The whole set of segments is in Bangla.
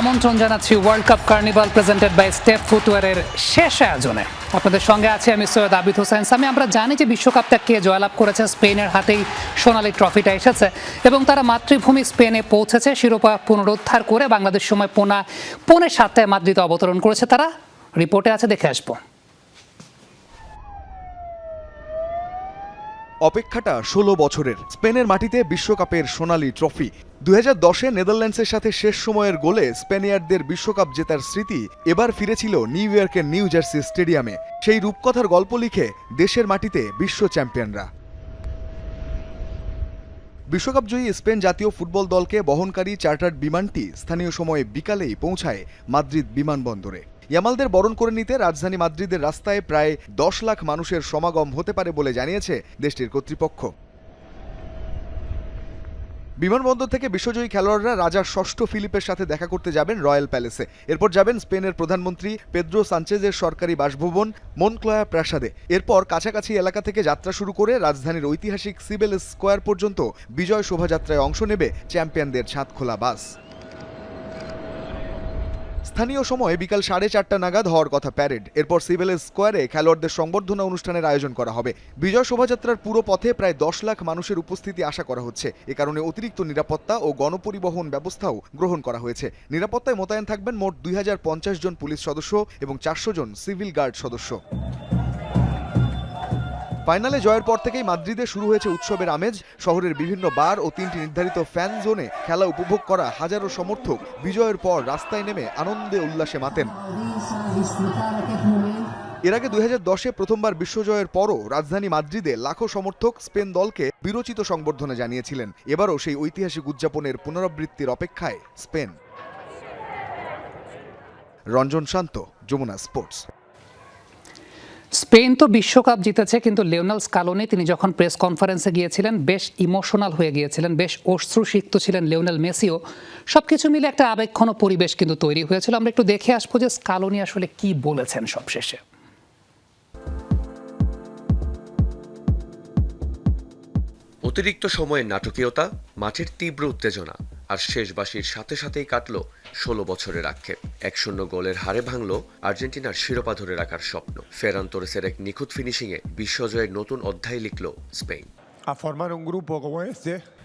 আমন্ত্রণ জানাচ্ছি World Cup carnival presented by Step ফুটওয়্যারের শেষ আয়োজনে। আপনাদের সঙ্গে আছি আমি সৈয়দ আবিদ হোসেন সামি। আমরা জানি যে বিশ্বকাপটা কে জয়লাভ করেছে, স্পেনের হাতেই সোনালী ট্রফিটা এসেছে এবং তারা মাতৃভূমি স্পেনে পৌঁছেছে শিরোপা পুনরুদ্ধার করে। বাংলাদেশ সময় পৌনে 7টায় মাদ্রিদে অবতরণ করেছে তারা। রিপোর্টে আছে, দেখে আসবো। অপেক্ষাটা 16 বছরের। স্পেনের মাটিতে বিশ্বকাপের সোনালী ট্রফি। 2010-এ নেদারল্যান্ডসের সাথে শেষ সময়ের গোলে স্পেনিয়ার্ডদের বিশ্বকাপ জেতার স্মৃতি এবার ফিরেছিল নিউ ইয়র্কের নিউ জার্সি স্টেডিয়ামে। সেই রূপকথার গল্প লিখে দেশের মাটিতে বিশ্ব চ্যাম্পিয়নরা। বিশ্বকাপজয়ী স্পেন জাতীয় ফুটবল দলকে বহনকারী চার্টার্ড বিমানটি স্থানীয় সময়ে বিকালেই পৌঁছায় মাদ্রিদ বিমানবন্দরে। ইয়ামালদের বরণ করে নিতে রাজধানী মাদ্রিদের রাস্তায় প্রায় 10 লাখ মানুষের সমাগম হতে পারে বলে জানিয়েছে দেশটির কর্তৃপক্ষ। বিমানবন্দর থেকে বিশ্বজয়ী খেলোয়াড়রা রাজা ষষ্ঠ ফিলিপের সাথে দেখা করতে যাবেন রয়্যাল প্যালেসে। এরপর যাবেন স্পেনের প্রধানমন্ত্রী পেদ্রো সানচেজের সরকারি বাসভবন মনক্লয়া প্রাসাদে। এরপর কাছাকাছি এলাকা থেকে যাত্রা শুরু করে রাজধানীর ঐতিহাসিক সিবেলেস স্কোয়ার পর্যন্ত বিজয় শোভাযাত্রায় অংশ নেবে চ্যাম্পিয়নদের ছাদখোলা বাস। স্থানীয় সময়ে বিকাল 4:30 নাগাদ হওয়ার কথা প্যারেড। এরপর সিবেলেস স্কোয়ারে খেলোয়াড়দের সংবর্ধনা অনুষ্ঠানের আয়োজন করা হবে। বিজয় শোভাযাত্রার পুরো পথে প্রায় 10 লাখ মানুষের উপস্থিতি আশা করা হচ্ছে। এ কারণে অতিরিক্ত নিরাপত্তা ও গণপরিবহন ব্যবস্থাও গ্রহণ করা হয়েছে। নিরাপত্তায় মোতায়েন থাকবেন মোট 2050 জন পুলিশ সদস্য এবং 400 জন সিভিল গার্ড সদস্য। ফাইনালে জয়ের পর থেকেই মাদ্রিদে শুরু হয়েছে উৎসবের আমেজ। শহরের বিভিন্ন বার ও 3টি নির্ধারিত ফ্যান জোনে খেলা উপভোগ করা হাজারো সমর্থক বিজয়ের পর রাস্তায় নেমে আনন্দে উল্লাসে মাতেন। এর আগে 2010-এ প্রথমবার বিশ্বজয়ের পরও রাজধানী মাদ্রিদে লাখো সমর্থক স্পেন দলকে বিরচিত সংবর্ধনা জানিয়েছিলেন। এবারও সেই ঐতিহাসিক উদযাপনের পুনরাবৃত্তির অপেক্ষায় স্পেন। রঞ্জন শান্ত, যমুনা স্পোর্টস। স্পেন তো বিশ্বকাপ জিতেছে, কিন্তু লিওনেল স্কালোনি তিনি যখন প্রেস কনফারেন্সে গিয়েছিলেন বেশ ইমোশনাল হয়ে গিয়েছিলেন, বেশ অশ্রুসিক্ত ছিলেন লিওনেল মেসিও। সবকিছু মিলে একটা আবেগঘন পরিবেশ কিন্তু তৈরি হয়েছিল। আমরা একটু দেখে আসবো যে স্কালোনি আসলে কি বলেছেন সবশেষে। অতিরিক্ত সময়ের নাটকীয়তা, মাঠের তীব্র উত্তেজনা আর শেষ বাঁশির সাথে সাথেই কাটল 16 বছরের আক্ষেপ। 1-0 গোলের হারে ভাঙল আর্জেন্টিনার শিরোপা ধরে রাখার স্বপ্ন। ফেরান তোরেসের এক নিখুঁত ফিনিশিংয়ে বিশ্বজয়ের নতুন অধ্যায় লিখল স্পেন।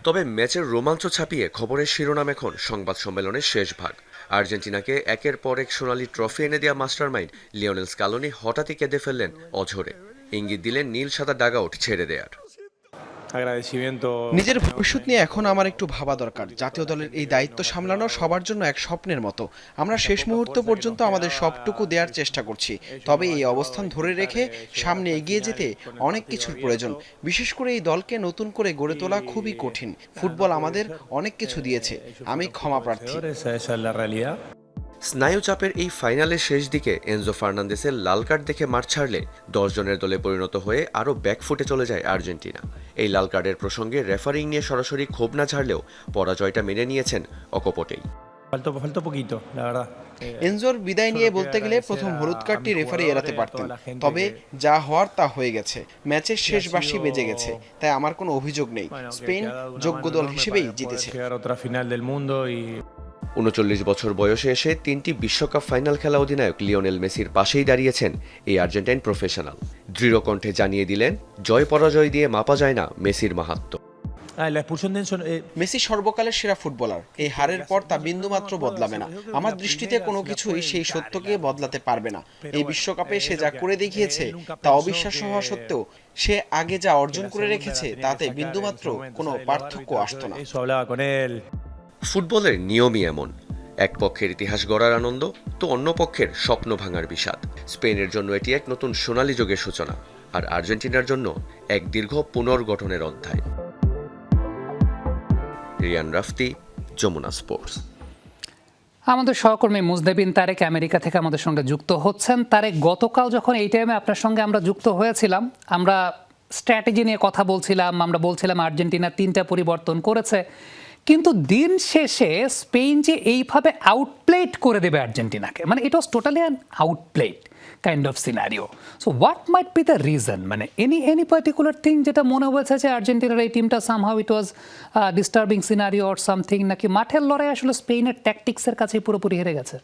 তবে ম্যাচের রোমাঞ্চ ছাপিয়ে খবরের শিরোনাম এখন সংবাদ সম্মেলনের শেষ ভাগ। আর্জেন্টিনাকে একের পর এক সোনালী ট্রফি এনে দেওয়া মাস্টারমাইন্ড লিওনেল স্কালোনি হঠাৎই কেঁদে ফেললেন অঝরে। ইঙ্গিত দিলেন নীল সাদা ডাগআউট ছেড়ে দেয়ার। নিজের ভবিষ্যৎ নিয়ে এখন আমার একটু ভাবা দরকার। জাতীয় দলের এই দায়িত্ব সামলানো সবার জন্য এক স্বপ্নের মতো। আমরা শেষ মুহূর্ত পর্যন্ত আমাদের সবটুকু দেওয়ার চেষ্টা করছি। তবে এই অবস্থান ধরে রেখে সামনে এগিয়ে যেতে অনেক কিছুর প্রয়োজন। বিশেষ করে এই দলকে নতুন করে গড়ে তোলা খুবই কঠিন। ফুটবল আমাদের অনেক কিছু দিয়েছে। আমি ক্ষমা প্রার্থী। স্নায়ুচাপের এই ফাইনালের শেষ দিকে এনজো ফার্নান্দেসের লাল কার্ড দেখে মাঠ ছাড়লে 10 জনের দলে পরিণত হয়ে আরও ব্যাকফুটে চলে যায় আর্জেন্টিনা। এই লাল কার্ডের প্রসঙ্গে রেফারিং নিয়ে সরাসরি ক্ষোভ না ঝাড়লেও পরাজয়টা মেনে নিয়েছেন অকপটেই। এনজোর বিদায় নিয়ে বলতে গেলে প্রথম হলুদ কার্ডটি রেফারি এড়াতে পারতেন। তবে যা হওয়ার তা হয়ে গেছে। ম্যাচের শেষ বাঁশি বেজে গেছে, তাই আমার কোনো অভিযোগ নেই। স্পেন যোগ্য দল হিসেবেই জিতেছে। 39 বছর বয়সে এসে 3টি বিশ্বকাপ ফাইনাল খেলা অধিনায়ক লিওনেল মেসির পাশেই দাঁড়িয়েছেন এই আর্জেন্টাইন প্রফেশনাল। দৃঢ় কণ্ঠে জানিয়ে দিলেন, জয় পরাজয় দিয়ে মাপা যায় না মেসির মাহাত্ম্য। মেসি সর্বকালের সেরা ফুটবলার। এই হারের পর তা বিন্দুমাত্র বদলাবে না। আমার দৃষ্টিতে কোনো কিছুই সেই সত্যকে বদলাতে পারবে না। এই বিশ্বকাপে সে যা করে দেখিয়েছে তা অবিশ্বাস্য হওয়া সত্ত্বেও সে আগে যা অর্জন করে রেখেছে তাতে বিন্দুমাত্র কোনো পার্থক্য আসতো না। ফুটবলের নিয়মই এমন, এক পক্ষের ইতিহাস গড়ার আনন্দ তো অন্য পক্ষের স্বপ্ন ভাঙার বিষাদ। স্পেনের জন্য এটি এক নতুন সোনালী যুগের সূচনা, আর আর্জেন্টিনার জন্য এক দীর্ঘ পুনর্গঠনের অধ্যায়। রিয়ান রাফতি, যমুনা স্পোর্টস। আমাদের সহকর্মী মুজদেবিন তারেক আমেরিকা থেকে আমাদের সঙ্গে যুক্ত হচ্ছেন। তারেক, গতকাল যখন এই টাইমে আপনার সঙ্গে আমরা যুক্ত হয়েছিলাম, আমরা স্ট্র্যাটেজি নিয়ে কথা বলছিলাম। আমরা বলছিলাম আর্জেন্টিনা 3টা পরিবর্তন করেছে, কিন্তু দিন শেষে স্পেন যে এইভাবে আউটপ্লেড করে দেবে আর্জেন্টিনাকে, মানে it was totally an outplayed kind of scenario. So what might be the reason, মানে এনি পার্টিকুলার থিং যেটা মনে হয়েছে যে আর্জেন্টিনার এই টিমটা somehow it was disturbing scenario or something, নাকি মাঠের লড়াই আসলে স্পেনের ট্যাকটিক্সের কাছে পুরোপুরি হেরে গেছে?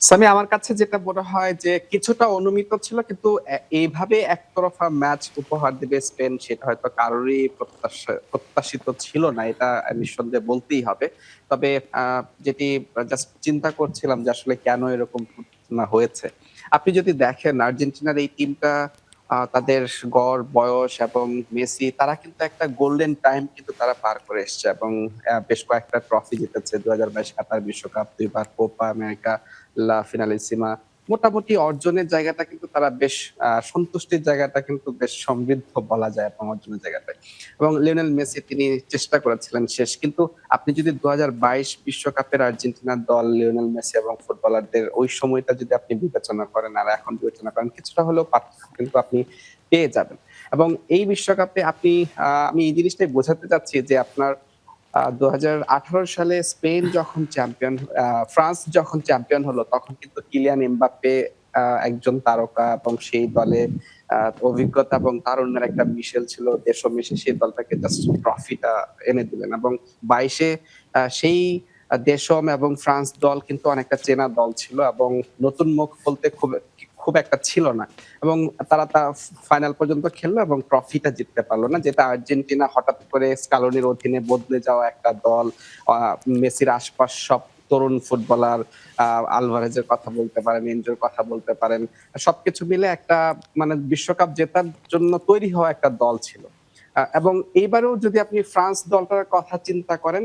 সামি, আমার কাছে যেটা মনে হয় যে কিছুটা অনুমিত ছিল, কিন্তু এইভাবে একতরফা ম্যাচ উপহার দেবে স্পেন সেটা হয়তো কারোরই প্রত্যাশিত ছিল না, এটা নিঃসন্দেহে বলতেই হবে। তবে যেটি জাস্ট চিন্তা করছিলাম যে আসলে কেন এরকম না হয়েছে। আপনি যদি দেখেন আর্জেন্টিনার এই টিমটা তাদের গড় বয়স এবং মেসি তারা কিন্তু একটা গোল্ডেন টাইম কিন্তু তারা পার করে এসছে এবং বেশ কয়েকটা ট্রফি জিতেছে, 2022 কাতার বিশ্বকাপ, 2বার কোপা আমেরিকা, লা ফিনালিসিমা। মোটামুটি অর্জনের জায়গাটা কিন্তু তারা বেশ সন্তুষ্টির জায়গাটা কিন্তু বেশ সমৃদ্ধ বলা যায় এবং অর্জনের জায়গাটায়। এবং লিওনেল মেসি তিনি চেষ্টা করেছিলেন শেষ, কিন্তু আপনি যদি 2022 বিশ্বকাপের আর্জেন্টিনার দল, লিওনেল মেসি এবং ফুটবলারদের ওই সময়টা যদি আপনি বিবেচনা করেন আর এখন বিবেচনা করেন, কিছুটা হলেও পার্থক্য কিন্তু আপনি পেয়ে যাবেন। এবং এই বিশ্বকাপে আপনি আমি এই জিনিসটাই বোঝাতে চাচ্ছি যে আপনার 2018 সালে স্পেন যখন চ্যাম্পিয়ন, ফ্রান্স যখন চ্যাম্পিয়ন হলো, তখন কিন্তু কিলিয়ান এমবাপ্পে একজন তারকা এবং সেই দলে অভিজ্ঞতা এবং তারুণ্যের একটা মিশেল ছিল। দেশম এসে সেই দলটাকে জাস্ট ট্রফিটা এনে দিলেন এবং 22-এ সেই দেশম এবং ফ্রান্স দল কিন্তু অনেকটা চেনা দল ছিল এবং নতুন মুখ বলতে খুব খুব একটা ছিল না এবং তারা ফাইনাল পর্যন্ত খেললো এবং ট্রফিটা জিততে পারলো না, যেটা আর্জেন্টিনা হঠাৎ করে স্কালোনির অধীনে বদলে যাওয়া একটা দল। মেসির আশপাশ সব তরুণ ফুটবলার, আলভারেজের কথা বলতে পারেন, এনজোর কথা বলতে পারেন, সবকিছু মিলে একটা মানে বিশ্বকাপ জেতার জন্য তৈরি হওয়া একটা দল ছিল। এবং এইবারেও যদি আপনি ফ্রান্স দলটার কথা চিন্তা করেন,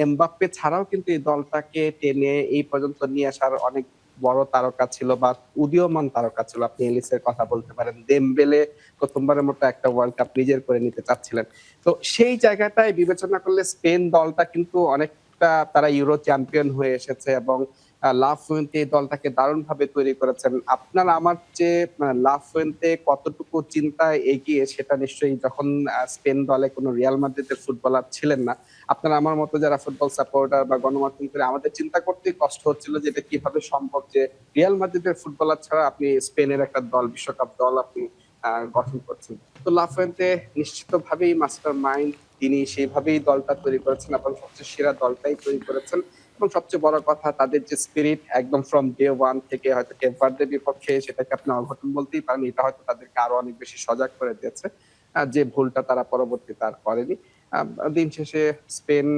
এমবাপ্পে ছাড়াও কিন্তু এই দলটাকে টেনে এই পর্যন্ত নিয়ে আসার অনেক বড় তারকা ছিল বা উদীয়মান তারকা ছিল। আপনি এলিসের কথা বলতে পারেন, দেমবেলে প্রথমবারের মতো একটা ওয়ার্ল্ড কাপ নিজের করে নিতে চাচ্ছিলেন। তো সেই জায়গাটায় বিবেচনা করলে স্পেন দলটা কিন্তু অনেকটা তারা ইউরো চ্যাম্পিয়ন হয়ে এসেছে এবং লা ফুয়েন্তে এই দলটাকে দারুণভাবে তৈরি করেছেন। আপনার আমার যে লা ফুয়েন্তে কতটুকু চিন্তায় এগিয়ে সেটা নিশ্চয়ই যখন স্পেন দলে কোনো রিয়াল মাদ্রিদের ফুটবলার ছিলেন না, আপনার আমার মতো যারা ফুটবল সাপোর্টার বা গণমাধ্যম করে আমাদের চিন্তা করতেই কষ্ট হচ্ছিল যে এটা কিভাবে সম্ভব যে রিয়াল মাদ্রিদের ফুটবলার ছাড়া আপনি স্পেনের একটা দল, বিশ্বকাপ দল আপনি গঠন করছেন। তো লা ফুয়েন্তে নিশ্চিতভাবেই মাস্টার মাইন্ড, তিনি সেইভাবেই দলটা তৈরি করেছেন এবং সবচেয়ে সেরা দলটাই তৈরি করেছেন। এবং সবচেয়ে বড় কথা তাদের যে স্পিরিট একদম ফ্রম ডে ওয়ান থেকে, হয়তো কেপ ভার্দের বিপক্ষে সেটাকে আপনি অঘটন বলতেই পারেন, এটা হয়তো তাদেরকে আরো অনেক বেশি সজাগ করে দিয়েছে, যে ভুলটা তারা পরবর্তীতে আর করেনি। দিন শেষে স্পেন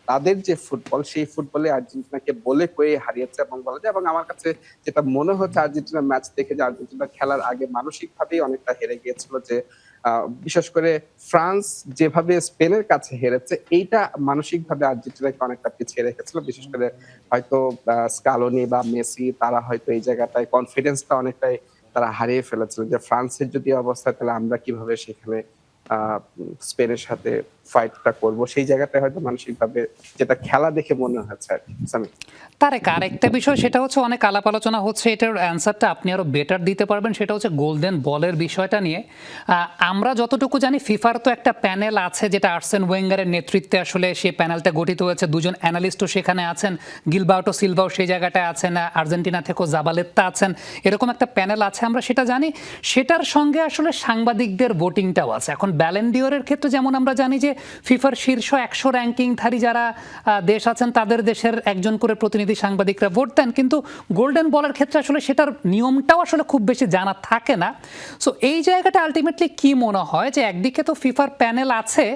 তাদের যে ফুটবল, সেই ফুটবলে আর্জেন্টিনাকে বলে কয়ে হারিয়েছে এবং বলা যায়। এবং আমার কাছে যেটা মনে হচ্ছে আর্জেন্টিনার ম্যাচ দেখে, যে আর্জেন্টিনা খেলার আগে মানসিকভাবেই অনেকটা হেরে গিয়েছিল, যে বিশেষ করে ফ্রান্স যেভাবে স্পেনের কাছে হেরেছে, এইটা মানসিকভাবে আর্জেন্টিনাকে অনেকটা পিছিয়ে রেখেছিল। বিশেষ করে হয়তো স্কালোনি বা মেসি তারা হয়তো এই জায়গাটায় কনফিডেন্সটা অনেকটাই তারা হারিয়ে ফেলেছিল, যে ফ্রান্সের যদি অবস্থা, তাহলে আমরা কিভাবে সেখানে স্পেনের সাথে ফাইটটা করব, সেই জায়গাটায় হয়তো মানসিকভাবে যেটা খেলা দেখে মনে হচ্ছে আর কি। সামি, তারেক, আরেকটা বিষয় সেটা হচ্ছে অনেক আলাপ আলোচনা হচ্ছে, এটার অ্যান্সারটা আপনি আরো বেটার দিতে পারবেন, সেটা হচ্ছে গোল্ডেন বলের বিষয়টা নিয়ে। আমরা যতটুকু জানি ফিফার তো একটা প্যানেল আছে, যেটা আর্সেন ওয়েঙ্গারের নেতৃত্বে আসলে সেই প্যানেলটা গঠিত হয়েছে, দুজন অ্যানালিস্টও সেখানে আছেন, গিলবার্টো সিলভাও সেই জায়গাটায় আছেন, আর্জেন্টিনা থেকেও জাবালেত্তা আছেন, এরকম একটা প্যানেল আছে, আমরা সেটা জানি। সেটার সঙ্গে আসলে সাংবাদিকদের ভোটিংটাও আছে। এখন ব্যালেন ডিওরের ক্ষেত্রে যেমন আমরা জানি যে ফিফার শীর্ষ 100 র্যাঙ্কিংধারী যারা দেশ আছেন, তাদের দেশের একজন করে প্রতিনিধি সাংবাদিকরা ভোট দেন, কিন্তু গোল্ডেন বলের ক্ষেত্রে আসলে সেটার নিয়মটাও আসলে খুব বেশি জানা থাকে না। সো এই জায়গাটা আলটিমেটলি কি মনে হয় যে একদিকে তো ফিফার প্যানেল আছে,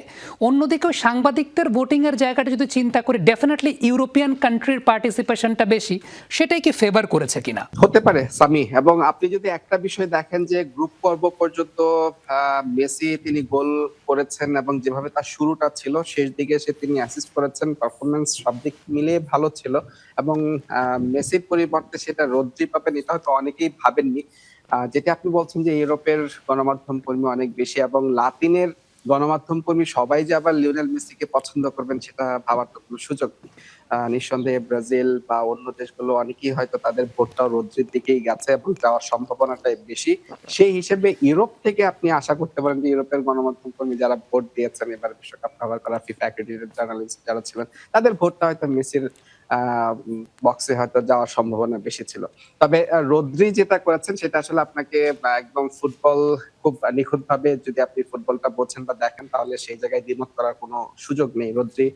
অন্যদিকে ওই সাংবাদিকদের ভোটিংয়ের জায়গাটা যদি চিন্তা করি, ডেফিনেটলি ইউরোপিয়ান কান্ট্রির পার্টিসিপেশনটা বেশি, সেটাই কি ফেভার করেছে কিনা? হতে পারে সামি। এবং আপনি যদি একটা বিষয় দেখেন যে গ্রুপ পর্ব পর্যন্ত মেসি তিনি গোল করেছেন এবং যেভাবে তার শুরুটা ছিল, শেষ দিকে এসে তিনি অ্যাসিস্ট করেছেন, পারফরমেন্স সব দিক মিলিয়ে ভালো ছিল এবং মেসির পরিবর্তে সেটা রদ্রি পাবেন, এটা হয়তো অনেকেই ভাবেননি। যেটা আপনি বলছেন যে ইউরোপের গণমাধ্যম কর্মী অনেক বেশি এবং লাতিনের গণমাধ্যম কর্মী সবাই যে আবার লিওনেল মেসিকে পছন্দ করবেন সেটা ভাবার তো কোনো সুযোগ নেই। নিঃসন্দেহে ব্রাজিল বা অন্য দেশগুলো অনেকেই হয়তো তাদের ভোটটাও রদ্রির দিকেই গেছে এবং যাওয়ার সম্ভাবনাটাই বেশি। সেই হিসেবে ইউরোপ থেকে আপনি আশা করতে পারেন যে ইউরোপের গণমাধ্যম কর্মী যারা ভোট দিয়েছেন এবার বিশ্বকাপ কভার করা ফিফা অ্যাক্রেডিটেড জার্নালিস্ট যারা ছিলেন, তাদের ভোটটা হয়তো মেসির বক্সে হয়তো যাওয়ার সম্ভাবনা বেশি ছিল। তবে রদ্রি যেটা করেছেন সেটা আসলে আপনাকে একদম ফুটবল খুব নিখুঁতভাবে যদি আপনি ফুটবলটা বোঝেন বা দেখেন তাহলে সেই জায়গায় দ্বিমত করার কোনো সুযোগ নেই। রদ্রি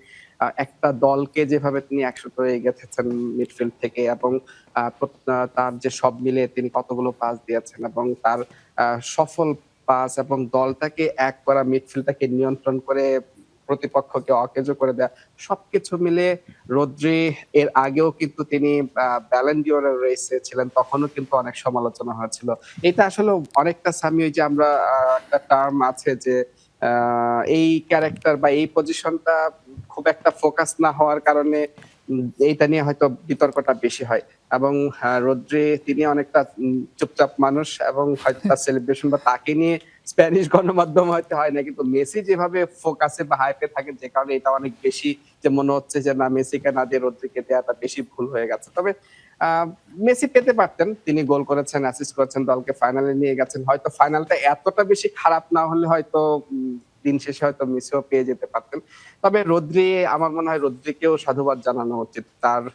একটা দলকে যেভাবে তিনি ১০০ করে এগিয়েছেন মিডফিল্ড থেকে এবং তার যে সব মিলিয়ে তিনি কতগুলো পাস দিয়েছেন এবং তার সফল পাস এবং দলটাকে এক করা মিডফিল্ডটাকে নিয়ন্ত্রণ করে প্রতিপক্ষকে অকেজো করে দেয়া সবকিছু মিলে রদ্রি এর আগেও কিন্তু তিনি ব্যালন ডি'র এর রেসে ছিলেন। তখনও কিন্তু অনেক সমালোচনা হয়েছিল। এটা আসলে অনেকটা সামি ওই যে আমরা একটা টার্ম আছে যে এই ক্যারেক্টার বা এই পজিশনটা খুব একটা ফোকাস না হওয়ার কারণে এইটা নিয়ে হয়তো বিতর্কটা বেশি হয়। এবং রদ্রি তিনি অনেকটা চুপচাপ মানুষ এবং হয়তো তার সেলিব্রেশন বা তাকে নিয়ে স্প্যানিশ গণমাধ্যম হয়তো হয় না। কিন্তু মেসি যেভাবে ফোকাসে বা হাইপে থাকে যে কারণে এটা অনেক বেশি যে মনে হচ্ছে যে না মেসিকে না দিয়ে রদ্রিকে দেয়াটা বেশি ভুল হয়ে গেছে। তবে আ মেসি পেতে পারতেন। তিনি গোল করেছেন, অ্যাসিস্ট করেছেন, দলকে ফাইনালে নিয়ে গেছেন। হয়তো ফাইনালটা এতটা বেশি খারাপ না হলে হয়তো দিন শেষে হয়তো মেসিও পেয়ে যেতে পারতেন। তবে রদ্রি আমার মনে হয় রদ্রিকেও সাধুবাদ জানানো উচিত।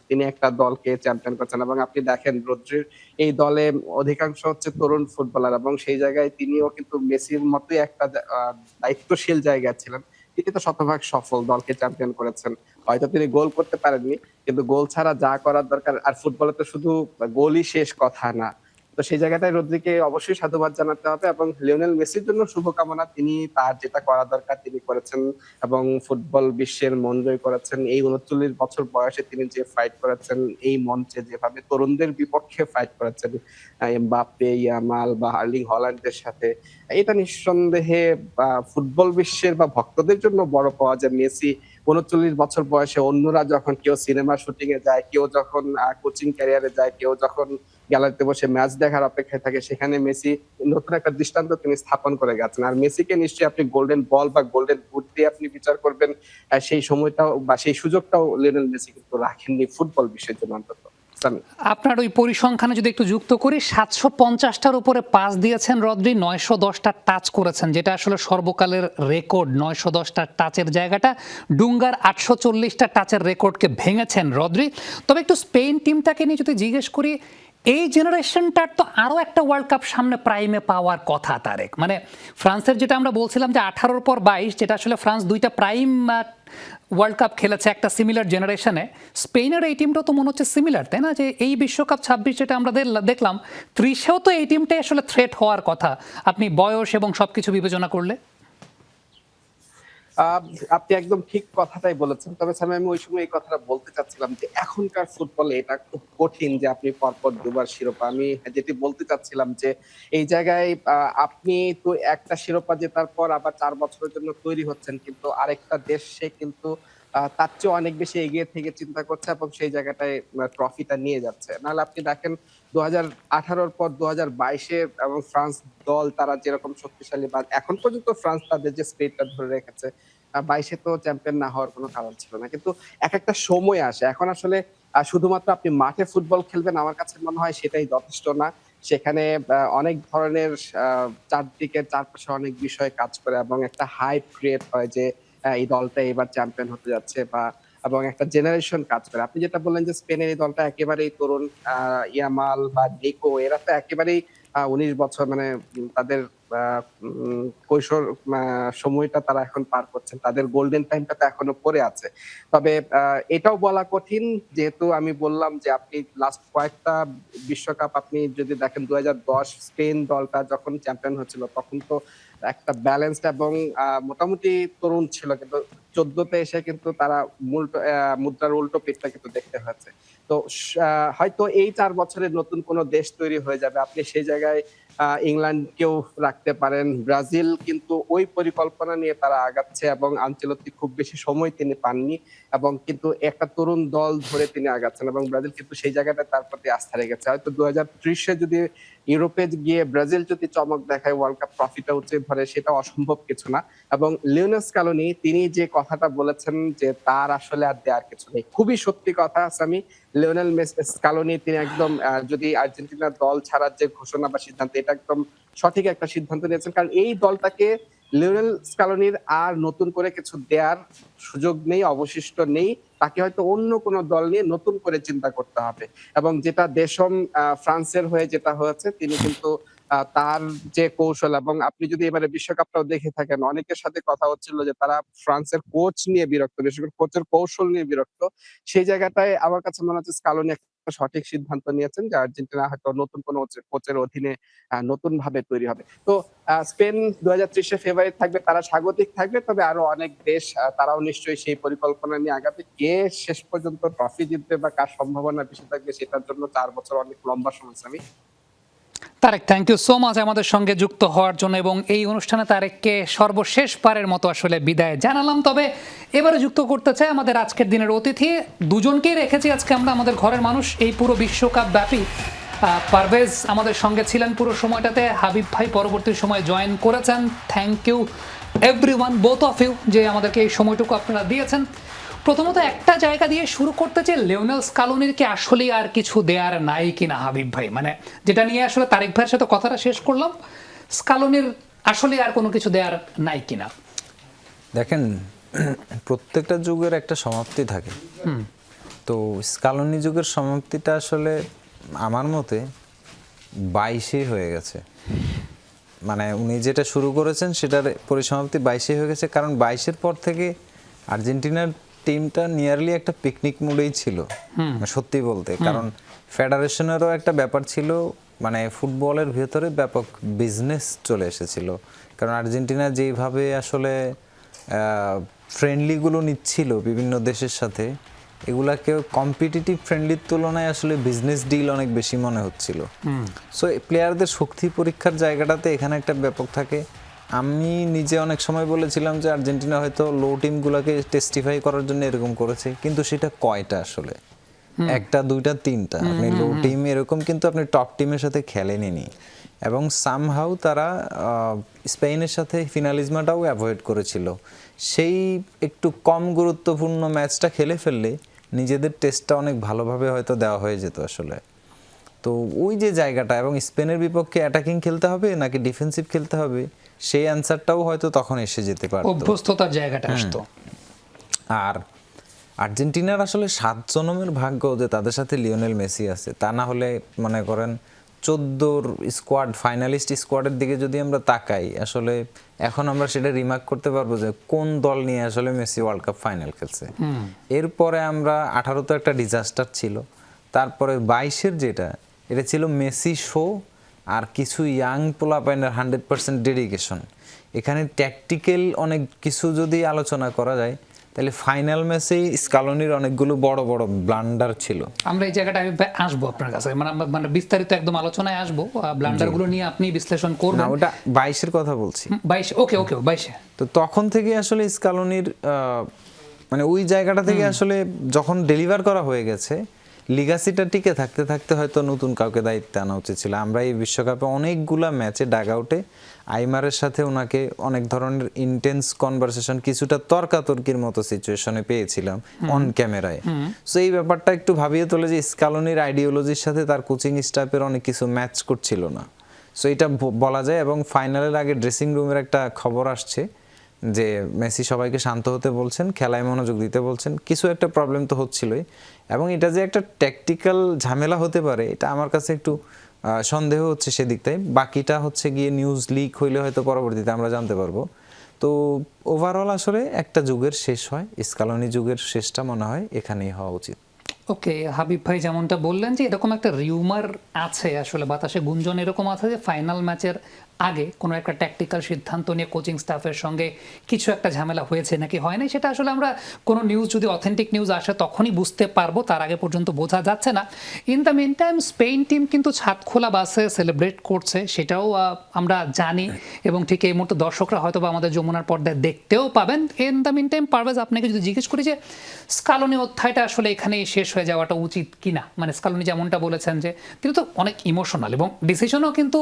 তিনি একটা দলকে চ্যাম্পিয়ন করেছেন এবং আপনি দেখেন রদ্রির এই দলে অধিকাংশ হচ্ছে তরুণ ফুটবলার এবং সেই জায়গায় তিনিও কিন্তু মেসির মতোই একটা দায়িত্বশীল জায়গায় ছিলেন। তিনি তো শতভাগ সফল, দলকে চ্যাম্পিয়ন করেছেন। হয়তো তিনি গোল করতে পারেননি, কিন্তু গোল ছাড়া যা করার দরকার আর ফুটবলে তো শুধু গোলই শেষ কথা না। তো সেই জায়গাটায় রদ্রিকে অবশ্যই সাধুবাদ জানাতে হবে এবং লিওনেল মেসির জন্য শুভকামনা। তিনি তার যেটা করা দরকার তিনি করেছেন এবং ফুটবল বিশ্বের মন জয় করেছেন। এই ৩৯ বছর বয়সে তিনি যে ফাইট করেছেন, এই মঞ্চে যেভাবে তরুণদের বিপক্ষে ফাইট করেছেন, এমবাপ্পে, ইয়ামাল বা আর্লিং হল্যান্ডের সাথে, এটা নিঃসন্দেহে ফুটবল বিশ্বের বা ভক্তদের জন্য বড় পাওয়া যে মেসি ৩৯ বছর বয়সে অন্যরা যখন কেউ সিনেমা শুটিং এ যায়, কেউ যখন কোচিং ক্যারিয়ারে যায়, কেউ যখন গ্যালারিতে বসে ম্যাচ দেখার অপেক্ষায় থাকে, সেখানে মেসি নতুন একটা দৃষ্টান্ত তিনি স্থাপন করে গেছেন। আর মেসিকে নিশ্চয়ই আপনি গোল্ডেন বল বা গোল্ডেন বুট দিয়ে আপনি বিচার করবেন, সেই সময়টাও বা সেই সুযোগটাও লিওনেল মেসি কিন্তু রাখেননি ফুটবল বিশ্বের জন্য অন্তত। সামি। আপনার ওই পরিসংখ্যানে যদি একটু যুক্ত করি, 750টার উপরে পাস দিয়েছেন রদ্রি, 910টা টাচ করেছেন, যেটা আসলে সর্বকালের রেকর্ড। 910টা টাচের জায়গাটা ডুঙ্গার 840টা টাচের রেকর্ডকে ভেঙেছেন রদ্রি। তবে একটু স্পেন টিমটাকে নিয়ে যদি জিজ্ঞেস করি, এই জেনারেশনটার তো আরও একটা ওয়ার্ল্ড কাপ সামনে প্রাইমে পাওয়ার কথা তারেক। মানে ফ্রান্সের যেটা আমরা বলছিলাম যে 18-র পর 22, যেটা আসলে ফ্রান্স দুইটা প্রাইম ওয়ার্ল্ড কাপ খেলেছে একটা সিমিলার জেনারেশনে। স্পেনের এই টিমটাও তো মনে হচ্ছে সিমিলার, তাই না? যে এই বিশ্বকাপ 26 যেটা আমরা দেখলাম, 30-এও তো এই টিমটাই আসলে থ্রেট হওয়ার কথা, আপনি বয়স এবং সবকিছু বিবেচনা করলে। আ আপনি একদম ঠিক কথাটাই বলেছেন। তবে সামি আমি ওই সময় এই কথাটা বলতে চাচ্ছিলাম যে এখনকার ফুটবলে এটা খুব কঠিন যে আপনি পরপর দুবার শিরোপা। আমি যেটি বলতে চাচ্ছিলাম যে এই জায়গায় আপনি তো একটা শিরোপা জেতার পর আবার ৪ বছরের জন্য তৈরি হচ্ছেন। কিন্তু আরেকটা দেশ সে কিন্তু তার চেয়ে অনেক বেশি এগিয়ে থেকে চিন্তা করছে এবং সেই জায়গাটায় ট্রফিটা নিয়ে যাচ্ছে। নাহলে আপনি দেখেন ২০১৮ র পর ২০২২ এ এবং ফ্রান্স দল তারা যেরকম শক্তিশালী বা এখন পর্যন্ত ফ্রান্স তাদের যে স্পিরিটটা ধরে রেখেছে, ২২ এ তো চ্যাম্পিয়ন না হওয়ার কোনো কারণ ছিল না। কিন্তু একেকটা সময় আসে। এখন আসলে শুধুমাত্র আপনি মাঠে ফুটবল খেলবেন আমার কাছে মনে হয় সেটাই যথেষ্ট না। সেখানে অনেক ধরনের আ চারপাশে অনেক বিষয় কাজ করে এবং একটা হাইপ ক্রিয়েট হয় যে এই দলটা এবার চ্যাম্পিয়ন হতে যাচ্ছে এবং একটা জেনারেশন কাজ করে। আপনি যেটা বললেন যে স্পেনের এই দলটা একেবারেই তরুণ, ইয়ামাল বা নিকো এরা তো একেবারেই ১৯ বছর মানে তাদের আ কৈশোর আ সময়টা তারা এখন পার করছেন। তাদের গোল্ডেন টাইমটা তো এখনো পড়ে আছে। তবে এটাও বলা কঠিন যেহেতু আমি বললাম যে আপনি লাস্ট কয়েকটা বিশ্বকাপ আপনি যদি দেখেন ২০১০ স্পেন দলটা যখন চ্যাম্পিয়ন হচ্ছিল তখন তো একটা ব্যালেন্সড এবং মোটামুটি তরুণ ছিল। কিন্তু ১৪ তে এসে কিন্তু তারা মুদ্রার উল্টো পিঠটা কিন্তু দেখতে হয়েছে। তো হয়তো এই ৪ বছরে নতুন কোন দেশ তৈরি হয়ে যাবে। আপনি সেই জায়গায় ইংল্যান্ডকেও রাখতে পারেন। ব্রাজিল কিন্তু ওই পরিকল্পনা নিয়ে তারা আগাচ্ছে এবং আনচেলত্তি খুব বেশি সময় তিনি পাননি এবং কিন্তু একটা তরুণ দল ধরে তিনি আগাচ্ছেন এবং ব্রাজিল কিন্তু সেই জায়গাটায় তার প্রতি আস্থা রেখেছে। হয়তো ২০৩০ এ যদি ইউরোপে গিয়ে ব্রাজিল যদি চমক দেখায় ওয়ার্ল্ড কাপ ট্রফিটা উঁচিয়ে ধরে ধরে সেটা অসম্ভব কিছু না। এবং লিওনেল স্ক্যালোনি তিনি যে কথাটা বলেছেন যে তার আসলে আর দেয়ার কিছু নেই, খুবই সত্যি কথা। সামি, লিওনেল স্ক্যালোনি তিনি একদম যদি আর্জেন্টিনার দল ছাড়ার যে ঘোষণা বা সিদ্ধান্ত, এটা একদম সঠিক একটা সিদ্ধান্ত নিয়েছেন। কারণ এই দলটাকে লিওনেল স্ক্যালোনির আর নতুন করে কিছু দেয়ার সুযোগ নেই, অবশিষ্ট নেই। তাকে হয়তো অন্য কোনো দল নিয়ে নতুন করে চিন্তা করতে হবে। এবং যেটা দেশম ফ্রান্সের হয়ে যেটা হয়েছে, তিনি কিন্তু তার যে কৌশল, এবং আপনি যদি এবারে বিশ্বকাপটাও দেখে থাকেন, অনেকের সাথে কথা হচ্ছিল যে তারা ফ্রান্সের কোচ নিয়ে বিরক্ত, বিশেষ করে কোচের কৌশল নিয়ে বিরক্ত। সেই জায়গাটায় আমার কাছে মনে হচ্ছে স্ক্যালোনি একটা সঠিক সিদ্ধান্ত নিয়েছেন যে আর্জেন্টিনা হয়তো নতুন কোনো কোচের অধীনে নতুন ভাবে তৈরি হবে। তো স্পেন 2030 ফেভারিট থাকবে, তারা স্বাগতিক থাকবে। তবে আরো অনেক দেশ তারাও নিশ্চয়ই সেই পরিকল্পনা নিয়ে আগাবে। কে শেষ পর্যন্ত ট্রফি জিতবে বা কার সম্ভাবনা বেশি থাকবে, সেটার জন্য 4 বছর অনেক লম্বা সময়। আমি Tarek, thank you so much আমাদের সঙ্গে যুক্ত হওয়ার জন্য, এবং এই অনুষ্ঠানে তারেককে সর্বশেষ পারের মতো আসলে বিদায় জানালাম। তবে এবারে যুক্ত করতে চাই আমাদের আজকের দিনের অতিথি, দুজনকেই রেখেছি আজকে আমরা, আমাদের ঘরের মানুষ এই পুরো বিশ্বকাপ ব্যাপী। পারভেজ আমাদের সঙ্গে ছিলেন পুরো সময়টাতে, হাবিব ভাই পরবর্তী সময় জয়েন করেছেন। Thank you everyone, both of you, যে আমাদেরকে এই সময়টুকু আপনারা দিয়েছেন। প্রথমত একটা জায়গা দিয়ে শুরু করতে চাই, লিওনেল স্ক্যালোনির কি আসলে আর কিছু দেয়ার নাই কিনা হাবিব ভাই? মানে যেটা নিয়ে আসলে তারেক ভাইয়ের সাথে কথাটা শেষ করলাম, স্ক্যালোনির আসলে আর কোনো কিছু দেয়ার নাই কিনা? দেখেন, প্রত্যেকটা যুগের একটা সমাপ্তি থাকে। তো স্ক্যালোনি যুগের সমাপ্তিটা আসলে আমার মতে 22-এ হয়ে গেছে। মানে উনি যেটা শুরু করেছেন সেটার পরিসমাপ্তি 22-এ হয়ে গেছে। কারণ 22-এর পর থেকে আর্জেন্টিনার টিমটা নিয়ারলি একটা পিকনিক মুডেই ছিল সত্যি বলতে। কারণ ফেডারেশনেরও একটা ব্যাপার ছিল, মানে ফুটবলের ভেতরে ব্যাপক বিজনেস চলে এসেছিল। কারণ আর্জেন্টিনা যেইভাবে আসলে ফ্রেন্ডলিগুলো নিচ্ছিল বিভিন্ন দেশের সাথে, এগুলাকে কম্পিটিটিভ ফ্রেন্ডলির তুলনায় আসলে বিজনেস ডিল অনেক বেশি মনে হচ্ছিল। সো প্লেয়ারদের শক্তি পরীক্ষার জায়গাটাতে এখানে একটা ব্যাপক থাকে। আমি নিজে অনেক সময় বলেছিলাম যে আর্জেন্টিনা হয়তো লো টিমগুলোকে টেস্টিফাই করার জন্য এরকম করেছে, কিন্তু সেটা কয়টা আসলে? একটা, দুইটা, তিনটা। আপনি লো টিম এরকম, কিন্তু আপনি টপ টিমের সাথে খেলেনি। এবং সামহাউ তারা স্পেনের সাথে ফিনালিজমাটাও অ্যাভয়েড করেছিল। সেই একটু কম গুরুত্বপূর্ণ ম্যাচটা খেলে ফেললে নিজেদের টেস্টটা অনেক ভালোভাবে হয়তো দেওয়া হয়ে যেত আসলে। তো ওই যে জায়গাটা, এবং স্পেনের বিপক্ষে অ্যাটাকিং খেলতে হবে নাকি ডিফেন্সিভ খেলতে হবে, সেই অ্যান্সারটাও হয়তো তখন এসে যেতে পারত, অভ্যস্ততার জায়গাটা আসতো। আর আর্জেন্টিনার আসলে 7 জনমের ভাগ্য যে তাদের সাথে লিওনেল মেসি আছে। তা না হলে মনে করেন 14 স্কোয়াড, ফাইনালিস্ট স্কোয়াডের দিকে যদি আমরা তাকাই, আসলে এখন আমরা সেটা রিমার্ক করতে পারবো যে কোন দল নিয়ে আসলে মেসি ওয়ার্ল্ড কাপ ফাইনাল খেলছে। এরপরে আমরা 18 একটা ডিজাস্টার ছিল, তারপরে 22-এর যেটা, এটা ছিল মেসি শো আর কিছু ইয়াং পোলাপাইনের 100% ডেডিকেশন। এখানে ট্যাকটিক্যাল অনেক কিছু যদি আলোচনা করা যায়, তাহলে ফাইনাল ম্যাচেই স্ক্যালোনির অনেকগুলো বড় বড় ব্লান্ডার ছিল। আমরা এই জায়গাটা আমি আসবো আপনার কাছে, মানে বিস্তারিত একদম আলোচনায় আসবো, ব্লান্ডারগুলো নিয়ে আপনি বিশ্লেষণ করবেন। না, ওটা 22-এর কথা বলছি। 22, ওকে 22-এ। তো তখন থেকে আসলে স্ক্যালোনির মানে ওই জায়গাটা থেকে আসলে যখন ডেলিভার করা হয়ে গেছে, লিগাসিটা টিকে থাকতে থাকতে হয়তো নতুন কাউকে দায়িত্ব আনা উচিত ছিল। আমরা এই বিশ্বকাপে অনেকগুলা ম্যাচে ডাগ আউটে আইমারের সাথে ওনাকে অনেক ধরনের ইন্টেন্স কনভারসেশন, কিছুটা তর্কাতর্কির মতো সিচুয়েশনে পেয়েছিলাম অন ক্যামেরায়। সো এই ব্যাপারটা একটু ভাবিয়ে তোলে যে স্ক্যালোনির আইডিওলজির সাথে তার কোচিং স্টাফের অনেক কিছু ম্যাচ করছিল না। সো এটা বলা যায়। এবং ফাইনালের আগে ড্রেসিং রুমের একটা খবর আসছে যে মেসি সবাইকে শান্ত হতে বলছেন, খেলায় মনোযোগ দিতে বলছেন। কিছু একটা প্রবলেম তো হচ্ছিলই, এবং এটা যে একটা ট্যাকটিক্যাল ঝামেলা হতে পারে, এটা আমার কাছে একটু সন্দেহ হচ্ছে সেদিকটাই। বাকিটা হচ্ছে গিয়ে নিউজ লিক হইলে হয়তো পরবর্তীতে আমরা জানতে পারবো। তো ওভারঅল আসলে একটা যুগের শেষ হয়, স্ক্যালোনি যুগের শেষটা মনে হয় এখানেই হওয়া উচিত। ওকে, হাবিব ভাই যেমনটা বললেন যে এরকম একটা রিউমার আছে, আসলে বাতাসে গুঞ্জন এরকম আছে যে ফাইনাল ম্যাচের আগে কোনো একটা ট্যাকটিক্যাল সিদ্ধান্ত নিয়ে কোচিং স্টাফের সঙ্গে কিছু একটা ঝামেলা হয়েছে নাকি হয় নাই, সেটা আসলে আমরা কোনো নিউজ যদি অথেন্টিক নিউজ আসে তখনই বুঝতে পারবো, তার আগে পর্যন্ত বোঝা যাচ্ছে না। In the meantime Spain team কিন্তু ছাদ খোলা বাসে সেলিব্রেট করছে, সেটাও আমরা জানি, এবং ঠিক এই মুহূর্তে দর্শকরা হয়তো বা আমাদের যমুনার পর্দায় দেখতেও পাবেন। In the meantime Parvez, আপনাকে যদি জিজ্ঞেস করি যে স্ক্যালোনি অধ্যায়টা আসলে এখানেই শেষ হয়ে যাওয়াটা উচিত কিনা, মানে স্ক্যালোনি যেমনটা বলেছেন যে তিনি তো অনেক ইমোশনাল এবং ডিসিশনও কিন্তু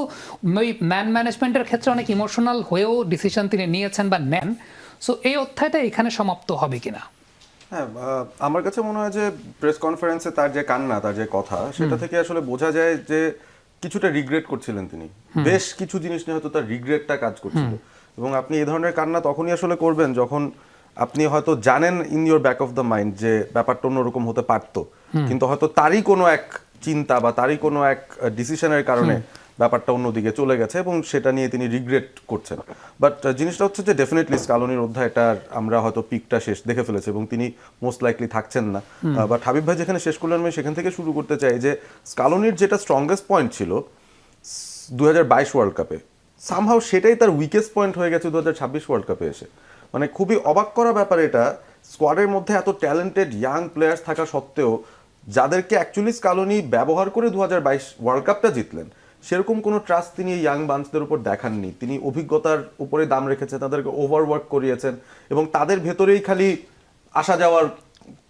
ওই ম্যান ম্যানেজমেন্টের ক্ষেত্রে অনেক ইমোশনাল হয়েও ডিসিশন তিনি নিয়েছেন বা নেন। সো এই অধ্যায়টা এখানে সমাপ্ত হবে কিনা? হ্যাঁ, আমার কাছে মনে হয় যে প্রেস কনফারেন্সে তার যে কান্না, তার যে কথা, সেটা থেকে আসলে বোঝা যায় যে কিছুটা রিগ্রেট করছিলেন তিনি। বেশ কিছু জিনিস নিয়ে হয়তো তার রিগ্রেটটা কাজ করছিল, এবং আপনি এই ধরনের কান্না তখনই আসলে করবেন যখন আপনি হয়তো জানেন in your back of the mind যে ব্যাপারটা অন্যরকম হতে পারতো, কিন্তু হয়তো তারই কোনো এক চিন্তা বা তারই কোনো এক ডিসিশনের কারণে ব্যাপারটা অন্যদিকে চলে গেছে এবং সেটা নিয়ে তিনি রিগ্রেট করছেন। বাট জিনিসটা হচ্ছে যে ডেফিনেটলি স্কালোনির অধ্যায়টার আমরা হয়তো পিকটা শেষ দেখে ফেলেছি এবং তিনি মোস্ট লাইকলি থাকছেন না। বাট হাবিব ভাই যেখানে শেষ করলেন আমি সেখান থেকে শুরু করতে চাই যে স্কালোনির যেটা স্ট্রংগেস্ট পয়েন্ট ছিল 2022 ওয়ার্ল্ড কাপে, সামহাও সেটাই তার উইকেস্ট পয়েন্ট হয়ে গেছে 2026 ওয়ার্ল্ড কাপে এসে। মানে খুবই অবাক করা ব্যাপার এটা, স্কোয়াডের মধ্যে এত ট্যালেন্টেড ইয়াং প্লেয়ার্স থাকা সত্ত্বেও যাদেরকে অ্যাকচুয়ালি স্কালোনি ব্যবহার করে 2022 ওয়ার্ল্ড কাপটা জিতলেন, সেরকম কোনো ট্রাস্ট তিনি ইয়াং বাঞ্চদের উপর দেখাননি। তিনি অভিজ্ঞতার উপরে দাম রেখেছেন, তাদেরকে ওভারওয়ার্ক করিয়েছেন এবং তাদের ভেতরেই খালি আসা যাওয়ার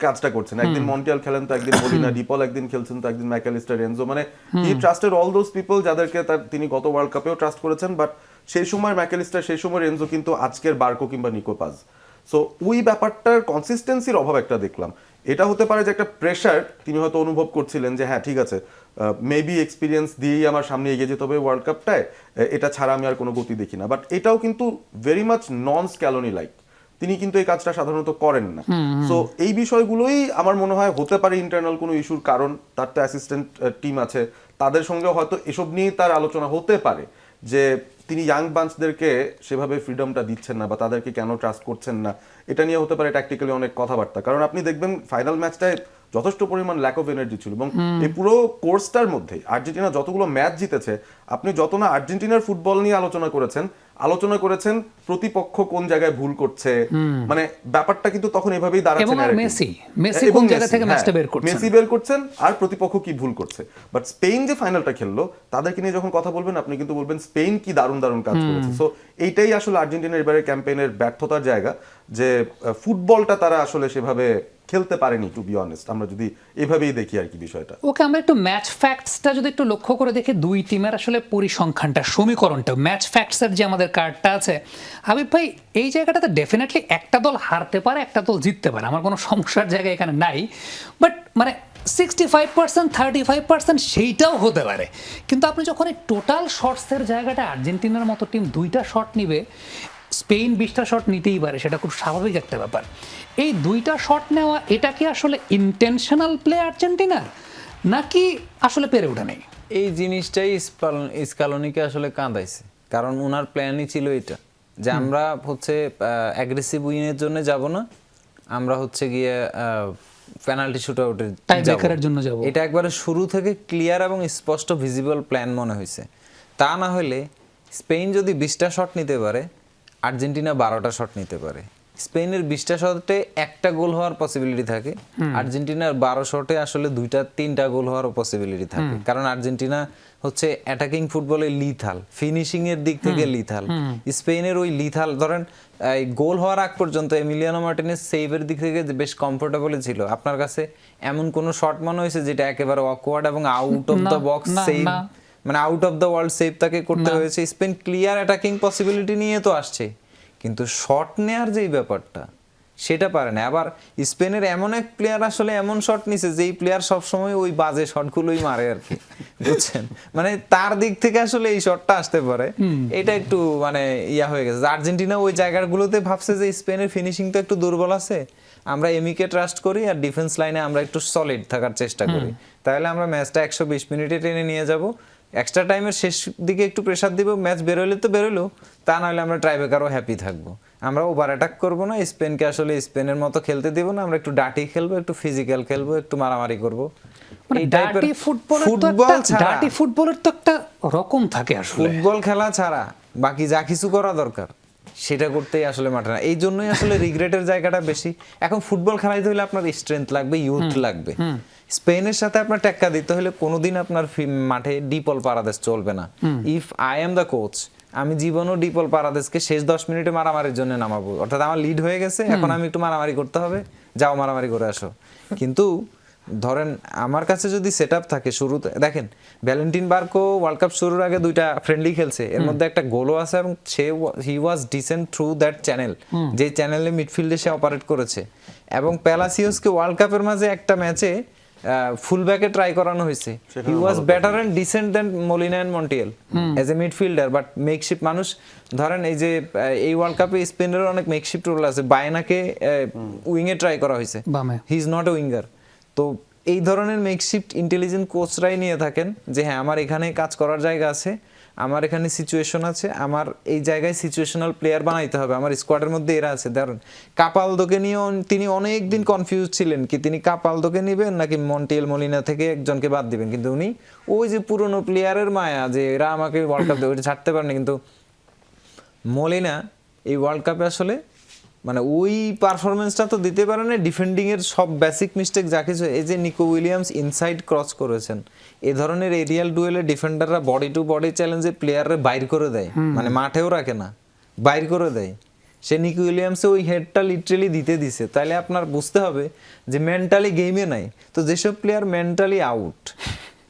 কাজটা করছেন। একদিন মন্টিয়াল খেলেন তো একদিন মলিনা, ডিপল একদিন খেলছেন তো একদিন ম্যাকালিস্টার, এনজো, মানে হি ট্রাস্টেড অল দোজ পিপল যাদেরকে তিনি গত ওয়ার্ল্ড কাপেও ট্রাস্ট করেছেন। বাট সেই সময় ম্যাকালিস্টার, সেই সময় এনজো কিন্তু আজকের বার্কো কিংবা নিকো পাজ। সো ওই ব্যাপারটার কনসিস্টেন্সির অভাব একটা দেখলাম। এটা হতে পারে যে একটা প্রেশার তিনি হয়তো অনুভব করছিলেন যে হ্যাঁ ঠিক আছে, মেবি এক্সপিরিয়েন্স দিয়েই আমার সামনে এগিয়ে যেতে হবে ওয়ার্ল্ড কাপটায়, এটা ছাড়া আমি আর কোনো গতি দেখি না। বাট এটাও কিন্তু ভেরি মাচ নন স্ক্যালোনি লাইক, তিনি কিন্তু এই কাজটা সাধারণত করেন না। সো এই বিষয়গুলোই আমার মনে হয় হতে পারে ইন্টারনাল কোনো ইস্যুর কারণ। তার তো অ্যাসিস্ট্যান্ট টিম আছে, তাদের সঙ্গে হয়তো এসব নিয়েই তার আলোচনা হতে পারে যে তিনি ইয়াং বাঞ্চদেরকে সেভাবে ফ্রিডমটা দিচ্ছেন না বা তাদেরকে কেন ট্রাস্ট করছেন না। এটা নিয়ে হতে পারে ট্যাকটিক্যালি অনেক কথাবার্তা, কারণ আপনি দেখবেন ফাইনাল ম্যাচটায় যথেষ্ট পরিমাণ ল্যাক অফ এনার্জি ছিল এবং এই পুরো কোর্সটার মধ্যে আর্জেন্টিনা যতগুলো ম্যাচ জিতেছে, আপনি যত না আর্জেন্টিনার ফুটবল নিয়ে আলোচনা করেছেন প্রতিপক্ষ কোন জায়গায় ভুল করছে, মানে ব্যাপারটা কিন্তু তখন এভাবেই দাঁড়াচ্ছে। মেসি কোন জায়গা থেকে ম্যাচটা বের করছেন, মেসি বের করছেন আর প্রতিপক্ষ কি ভুল করছে। বাট স্পেন যে ফাইনালটা খেললো, তাদেরকে নিয়ে যখন কথা বলবেন আপনি কিন্তু বলবেন স্পেন কি দারুণ দারুণ কাজ করেছে। সো এইটাই আসলে আর্জেন্টিনার এবারের ক্যাম্পেইনের ব্যর্থতার জায়গা, যে ফুটবলটা তারা আসলে সেভাবে খেলতে পারেনি, টু বি অনেস্ট, আমরা যদি এভাবেই দেখি আর কি বিষয়টা। ওকে, আমরা একটু ম্যাচ ফ্যাক্টসটা যদি একটু লক্ষ্য করে দেখি, দুই টিমের আসলে পরিসংখ্যানটা, সমীকরণটা, ম্যাচ ফ্যাক্টসের যে আমাদের কার্ডটা আছে, হাবিব ভাই এই জায়গাটাতে ডেফিনেটলি একটা দল হারতে পারে, একটা দল জিততে পারে, আমার কোনো সমস্যার জায়গা এখানে নাই। বাট মানে 65%, 35% সেইটাও হতে পারে। কিন্তু আপনি যখন এই টোটাল শটসের জায়গাটা আর্জেন্টিনার মতো টিম 2টা শট নিবে, স্পেন 20টা শট নিতেই পারে, সেটা খুব স্বাভাবিক একটা ব্যাপার। এই 2টা শট নেওয়া, এটা কি আসলে ইন্টেনশনাল প্লে আর্জেন্টিনার, নাকি আসলে পেরে ওঠে নেই? এই জিনিসটাই স্কালোনিকে আসলে কাঁদাইছে, কারণ ওনার প্ল্যানই ছিল এটা যে আমরা হচ্ছে অ্যাগ্রেসিভ উইনের জন্য যাব না, আমরা হচ্ছে গিয়ে পেনাল্টি শুটআউটের জন্য যাব। এটা একবারে শুরু থেকে ক্লিয়ার এবং স্পষ্ট ভিজিবল প্ল্যান মনে হয়েছে। তা না হলে স্পেন যদি 20টা শট নিতে পারে, আর্জেন্টিনা 12টা শট নিতে পারে। স্পেনের 20টা শটে একটা গোল হওয়ার পসিবিলিটি থাকে, আর্জেন্টিনার 12 শটে আসলে 2-3টা গোল হওয়ার পসিবিলিটি থাকে, কারণ আর্জেন্টিনা হচ্ছে অ্যাটাকিং ফুটবলে লিথাল, ফিনিশিং এর দিক থেকে লিথাল। স্পেনের ওই লিথাল, ধরেন গোল হওয়ার আগ পর্যন্ত এমিলিয়ানো মার্টিনেজ সেভের দিক থেকে বেশ কমফোর্টেবল ছিল। আপনার কাছে এমন কোন শট মনে হয়েছে যেটা একেবারে অকওয়ার্ড এবং out of the box save, মানে out of the world save তাকে করতে হয়েছে? স্পেন ক্লিয়ার অ্যাটাকিং পসিবিলিটি নিয়ে তো আসছে, কিন্তু শট নেয়ার যেই ব্যাপারটা সেটা পারে না। আবার স্পেনের এমন এক প্লেয়ার আসলে এমন শট নিছে যেই প্লেয়ার সবসময় ওই বাজে শটগুলোই মারে আর কি, বুঝছেন? মানে তার দিক থেকে আসলে এই শটটা আসতে পারে, এটা একটু মানে ইয়া হয়ে গেছে। আর্জেন্টিনা ওই জায়গাগুলোতে ভাবছে যে স্পেনের ফিনিশিং তো একটু দুর্বল আছে, আমরা এমিকে ট্রাস্ট করি আর ডিফেন্স লাইনে আমরা একটু সলিড থাকার চেষ্টা করি, তাহলে আমরা ম্যাচটা 120 মিনিটে টেনে নিয়ে যাব। এক্সট্রা টাইমের শেষ দিকে একটু প্রেসার দিব, ম্যাচ বেরোলে তো বেরোলো, তা নাহলে আমরা ট্রাইব্রেকারও হ্যাপি থাকবো। আমরা ওভার অ্যাটাক করবো না, স্পেনকে আসলে স্পেনের মতো খেলতে দিব না, আমরা একটু ডাটি খেলবো, একটু ফিজিক্যাল খেলবো, একটু মারামারি করবো। ফুটবলের তো একটা রকম থাকে, ফুটবল খেলা ছাড়া বাকি যা কিছু করা দরকার সেটা করতেই আসলে মাঠে না। এই জন্যই আসলে রিগ্রেটের জায়গাটা বেশি। এখন ফুটবল খেলাইতে হলে আপনার স্ট্রেংথ লাগবে, ইউথ লাগবে। স্পেনের সাথে আপনার টেক্কা দিতে হলে কোনোদিন আপনার মাঠে ডিপল পারাদেস চলবে না। If I am the coach, আমি জীবনও ডিপল পারাদেসকে শেষ 10 মিনিটে মারামারির জন্য নামাবো, অর্থাৎ আমার লিড হয়ে গেছে, এখন আমি একটু মারামারি করতে হবে, যাও মারামারি করে আসো। কিন্তু ধরেন আমার কাছে যদি সেটআপ থাকে শুরুতে, দেখেন ভ্যালেন্টিন বার্কো ওয়ার্ল্ড কাপ শুরুর আগে 2টা ফ্রেন্ডলি খেলছে, এর মধ্যে একটা গোলও আছে এবং হি ওয়াজ ডিসেন্ট থ্রু দ্যাট চ্যানেল, যে চ্যানেলে মিডফিল্ডে সে অপারেট করেছে। এবং প্যালাসিওসকে ওয়ার্ল্ড কাপের মাঝে একটা ম্যাচে ফুলব্যাকে ট্রাই করানো হয়েছে, he was better and decent than Molina and Montiel as a midfielder, but makeshift মানুষ ধরেন এই যে এই ওয়ার্ল্ড কাপে স্পেনের অনেক মেকশিফট রোল আছে, বায়নাকে উইংয়ে ট্রাই করা হয়েছে, he is not a winger. তো এই ধরনের মেকশিফট ইন্টেলিজেন্ট কোচরাই নিয়ে থাকেন যে হ্যাঁ আমার এখানে কাজ করার জায়গা আছে, আমার এখানে সিচুয়েশন আছে, আমার এই জায়গায় সিচুয়েশনাল প্লেয়ার বানাইতে হবে, আমার স্কোয়াডের মধ্যে এরা আছে। ধরুন কাপালদোকে নিয়েও তিনি অনেক দিন কনফিউজ ছিলেন কি তিনি কাপালদোকে নেবেন নাকি মন্টিয়েল মলিনা থেকে একজনকে বাদ দিবেন, কিন্তু উনি ওই যে পুরনো প্লেয়ারের মায়া যে এরা আমাকে ওয়ার্ল্ড কাপ দেবে ওইটা ছাড়তে পারেনি। কিন্তু মলিনা এই ওয়ার্ল্ড কাপে আসলে মানে ওই পারফরমেন্সটা তো দিতে পারে না, ডিফেন্ডিং এর সব বেসিক মিস্টেক যা কিছু, এই যে নিকো উইলিয়ামস ইনসাইড ক্রস করেছেন, এই ধরনের এরিয়াল ডুয়েলে ডিফেন্ডাররা বডি টু বডি চ্যালেঞ্জে প্লেয়াররে বাইর করে দেয়, মানে মাঠেও রাখে না, বাইর করে দেয়। সে নিকো উইলিয়ামসে ওই হেডটা লিটারালি দিছে, তাহলে আপনার বুঝতে হবে যে মেন্টালি গেমে নাই। তো যেসব প্লেয়ার মেন্টালি আউট,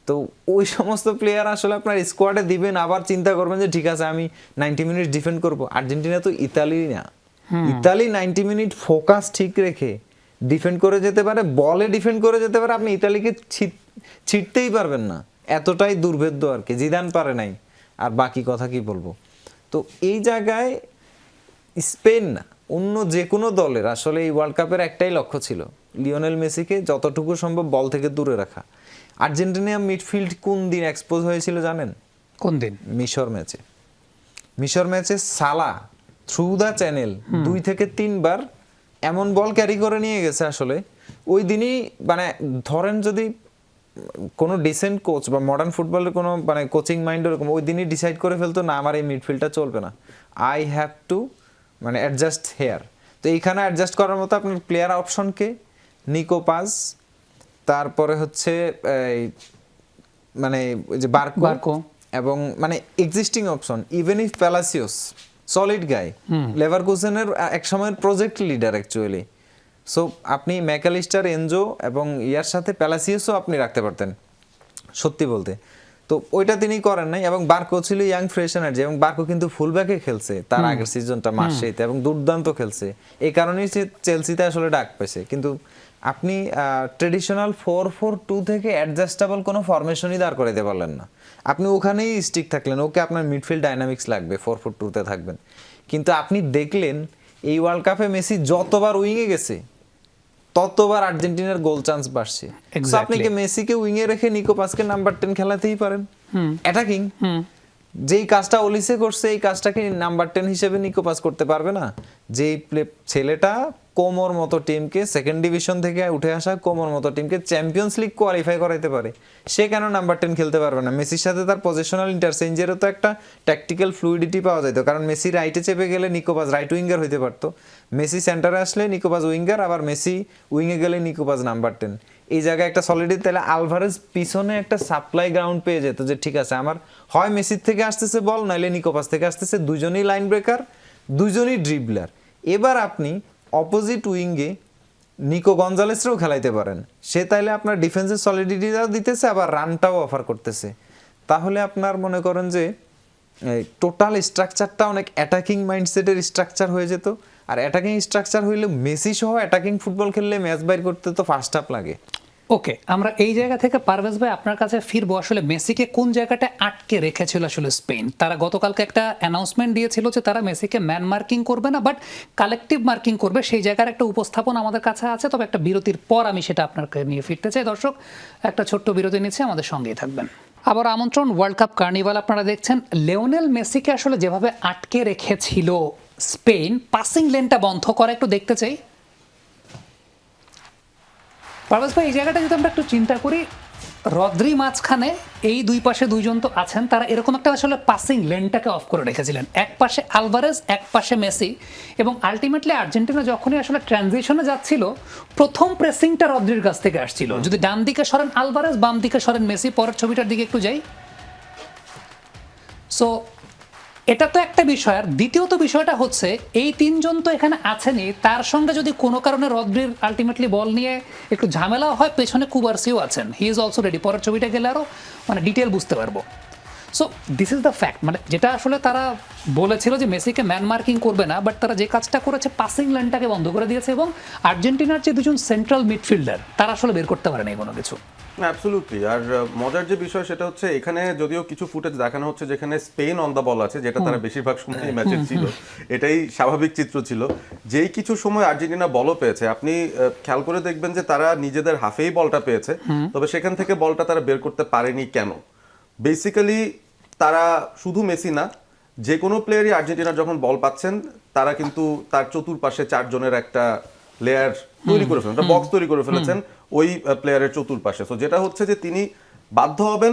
তো ওই সমস্ত প্লেয়ার আসলে আপনার স্কোয়াডে দিবেন, আবার চিন্তা করবেন যে ঠিক আছে আমি 90 মিনিট ডিফেন্ড করবো। আর্জেন্টিনা তো ইতালি না, ইতালি 90 মিনিট ফোকাস ঠিক রেখে ডিফেন্ড করে যেতে পারে, বলে ডিফেন্ড করে যেতে পারে, আপনি ইতালিকে ছিটতেই পারবেন না, এতটাই দুর্ভেদ্য আর কি। জিদান পারে নাই, আর বাকি কথা কি বলবো। তো এই জায়গায় স্পেন না অন্য যে কোনো দলের আসলে এই ওয়ার্ল্ড কাপের একটাই লক্ষ্য ছিল, লিওনেল মেসিকে যতটুকু সম্ভব বল থেকে দূরে রাখা। আর্জেন্টিনা মিডফিল্ড কোন দিন এক্সপোজ হয়েছিল জানেন? কোন দিন? মিশর ম্যাচে সালা থ্রু দ্য চ্যানেল 2 থেকে 3 বার এমন বল ক্যারি করে নিয়ে গেছে, আসলে ওই দিনই মানে ধরেন যদি কোনো ডিসেন্ট কোচ বা মডার্ন ফুটবলের কোনো মানে কোচিং মাইন্ড এরকম ওই দিনই ডিসাইড করে ফেলতো না আমার এই মিডফিল্ডটা চলবে না, আই হ্যাভ টু মানে অ্যাডজাস্ট হেয়ার। তো এইখানে অ্যাডজাস্ট করার মতো আপনার প্লেয়ার অপশনকে নিকো পাস, তারপরে হচ্ছে মানে ওই যে বার্কো এবং মানে existing option, even if Palacios solid guy, লেভারকুসেনের এক সময়ের প্রজেক্ট লিডার অ্যাকচুয়ালি। সো আপনি ম্যাকালিস্টার, এনজো এবং ইয়ার সাথে প্যালাসিয়াসও আপনি রাখতে পারতেন সত্যি বলতে। তো ওইটা তিনি করেন নাই, এবং বার্কো ছিল ইয়াং ফ্রেশ এনার্জি, এবং বার্কো কিন্তু ফুলব্যাকে খেলছে তার আগের সিজনটা মার্সেইতে এবং দুর্দান্ত খেলছে, এই কারণেই সে চেলসিতে আসলে ডাক পেয়েছে। কিন্তু আপনি ট্রেডিশনাল 4-4-2 থেকে অ্যাডজাস্টেবল কোনো ফরমেশনই দাঁড় করে দিতে পারলেন না, আপনি ওখানেই স্টিক থাকলেন, ওকে আপনার মিডফিল্ড ডাইনামিক্স লাগবে 4-4-2-তে থাকবেন। কিন্তু আপনি দেখলেন এই ওয়ার্ল্ড কাপে মেসি যতবার উইংয়ে গেছে ততবার আর্জেন্টিনার গোল চান্স বাড়ছে। আপনি কি মেসিকে উইংয়ে রেখে নিকো পাসকে নাম্বার 10 খেলাতেই পারেন অ্যাটাকিং, যেই কাজটা ওলিসে করছে এই কাজটাকে নাম্বার 10 হিসেবে নিকো পাস করতে পারবে না? যেই ছেলেটা কোমোর মতো টিমকে সেকেন্ড ডিভিশন থেকে উঠে আসা কোমোর মতো টিমকে চ্যাম্পিয়ন্স লিগ কোয়ালিফাই করাইতে পারে, সে কেন নাম্বার 10 খেলতে পারবে না? মেসির সাথে তার পজিশনাল ইন্টারচেঞ্জেরও তো একটা ট্যাকটিক্যাল ফ্লুইডিটি পাওয়া যেত, কারণ মেসি রাইটে চেপে গেলে নিকো পাস রাইট উইঙ্গার হইতে পারতো, মেসি সেন্টারে আসলে নিকো পাস উইঙ্গার, আবার মেসি উইংয়ে গেলে নিকো পাস নাম্বার 10। এই জায়গায় একটা সলিডিটি, তাহলে আলভারেজ পিছনে একটা সাপ্লাই গ্রাউন্ড পেয়ে যেত যে ঠিক আছে আমার হয় মেসির থেকে আসতেছে বল, নাইলে নিকো পাস থেকে আসতেছে, দুজনেই লাইন ব্রেকার, দুজনেই ড্রিবলার। এবার আপনি অপোজিট উইঙ্গে নিকো গঞ্জালেসরাও খেলাইতে পারেন, সে তাইলে আপনার ডিফেন্সের সলিডিটিটাও দিতেছে আবার রানটাও অফার করতেছে, তাহলে আপনার মনে করেন যে টোটাল স্ট্রাকচারটা অনেক অ্যাটাকিং মাইন্ডসেটের স্ট্রাকচার হয়ে যেত। আর অ্যাটাকিং স্ট্রাকচার হইলে মেসি সহ অ্যাটাকিং ফুটবল খেললে ম্যাচ বাইর করতে তো ফার্স্ট হাফ লাগে। ওকে, আমরা এই জায়গা থেকে পারভেজ ভাই আপনার কাছে ফিরবো, আসলে মেসিকে কোন জায়গাটা আটকে রেখেছিল আসলে স্পেন? তারা গতকালকে একটা অ্যানাউন্সমেন্ট দিয়েছিল যে তারা মেসিকে ম্যান মার্কিং করবে না, বাট কালেকটিভ মার্কিং করবে, সেই জায়গার একটা উপস্থাপন আমাদের কাছে আছে। তবে একটা বিরতির পর আমি সেটা আপনাকে নিয়ে ফিরতে চাই। দর্শক, একটা ছোট্ট বিরতি নিচ্ছে, আমাদের সঙ্গেই থাকবেন। আবার আমন্ত্রণ, ওয়ার্ল্ড কাপ কার্নিভাল আপনারা দেখছেন। লিওনেল মেসিকে আসলে যেভাবে আটকে রেখেছিল স্পেন, পাসিং লেনটা বন্ধ করা একটু দেখতে চাই। পারভেজ ভাই, এই জায়গাটা যদি আমরা একটু চিন্তা করি, রদ্রি মাঝখানে, এই দুই পাশে দুইজন তো আছেন, তারা এরকম একটা আসলে পাসিং লেনটাকে অফ করে রেখেছিলেন, এক পাশে আলভারেজ, এক পাশে মেসি, এবং আলটিমেটলি আর্জেন্টিনা যখনই আসলে ট্রানজিশনে যাচ্ছিল প্রথম প্রেসিংটা রদ্রির কাছ থেকে আসছিল। যদি ডান দিকে সরেন আলভারেজ, বাম দিকে সরেন মেসি, পরের ছবিটার দিকে একটু যাই। সো এটা তো একটা বিষয়, আর দ্বিতীয়ত বিষয়টা হচ্ছে এই তিনজন তো এখানে আছেনই, তার সঙ্গে যদি কোনো কারণে রদ্রির আলটিমেটলি বল নিয়ে একটু ঝামেলাও হয়, পেছনে কুবার্সিও আছেন, হি ইজ অলসো রেডি। পরের ছবিটা গেলে আরও মানে ডিটেল বুঝতে পারবো। So this is the fact, মানে যেটা আসলে তারা বলেছিল যে মেসিকে ম্যান মার্কিং করবে না, বাট তারা যে কাজটা করেছে পাসিং লাইনটাকে বন্ধ করে দিয়েছে, এবং আর্জেন্টিনার যে দুজন সেন্ট্রাল মিডফিল্ডার তারা আসলে বের করতে পারেনি কোনো কিছু। অ্যাবসলিউটলি। আর মজার যে বিষয় সেটা হচ্ছে এখানে যদিও কিছু ফুটেজ দেখানো হচ্ছে যেখানে স্পেন অন দ্য বল আছে, যেটা তারা বেশিরভাগ সময় ম্যাচে ছিল, এটাই স্বাভাবিক চিত্র ছিল। যেই কিছু সময় আর্জেন্টিনা বলও পেয়েছে, আপনি খেয়াল করে দেখবেন যে তারা নিজেদের হাফেই বলটা পেয়েছে, তবে সেখান থেকে বলটা তারা বের করতে পারেনি কেন? বেসিক্যালি তারা শুধু মেসি না, যে কোনো প্লেয়ারই আর্জেন্টিনার যখন বল পাচ্ছেন তারা কিন্তু তার চতুর্পাশে চারজনের একটা লেয়ার তৈরি করে ফেলেছেন, বক্স তৈরি করে ফেলেছেন ওই প্লেয়ারের চতুর্পাশে। সো যেটা হচ্ছে যে তিনি বাধ্য হবেন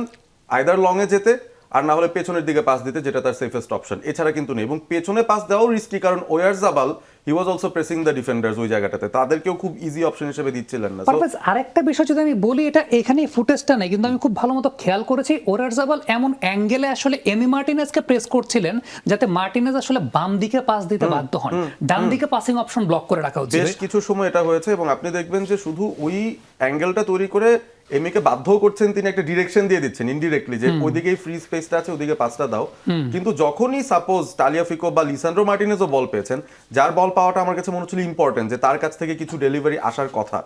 আইদার লং এ যেতে, আর না হলে পেছনের দিকে পাস দিতে, যেটা তার সেফেস্ট অপশন, এছাড়া কিন্তু নেই। এবং পেছনে পাস দেওয়াও রিস্কি, কারণ Oyarzabal he was also pressing the defenders ওই জায়গাটাতে, তাদেরকেও খুব ইজি অপশন হিসেবে দিচ্ছিলেন না। পারভেজ, আরেকটা বিষয় যদি আমি বলি, এটা এখানে ফুটেজটা নেই কিন্তু আমি খুব ভালো মতো খেয়াল করেছি, ওয়ারজাবাল এমন অ্যাঙ্গেলে আসলে এমি মার্টিনেজকে প্রেস করছিলেন যাতে মার্টিনেজ আসলে বাম দিকে পাস দিতে বাধ্য হন, ডান দিকে পাসিং অপশন ব্লক করে রাখা হচ্ছে। বেশ কিছু সময় এটা হয়েছে, এবং আপনি দেখবেন যে শুধু ওই অ্যাঙ্গেলটা তৈরি করে এমিকে বাধ্যও করছেন, তিনি একটা ডিরেকশন দিয়ে দিচ্ছেন ইনডিরেক্টলি যে ওইদিকেই ফ্রি স্পেসটা আছে, ওইদিকে পাসটা দাও। কিন্তু যখনই সাপোজ টালিয়াফিকো বা লিসান্ড্রো মার্টিনেজও বল পেয়েছেন, যার বল পাওয়াটা আমার কাছে মনে হচ্ছিল ইম্পর্টেন্ট, যে তার কাছ থেকে কিছু ডেলিভারি আসার কথা,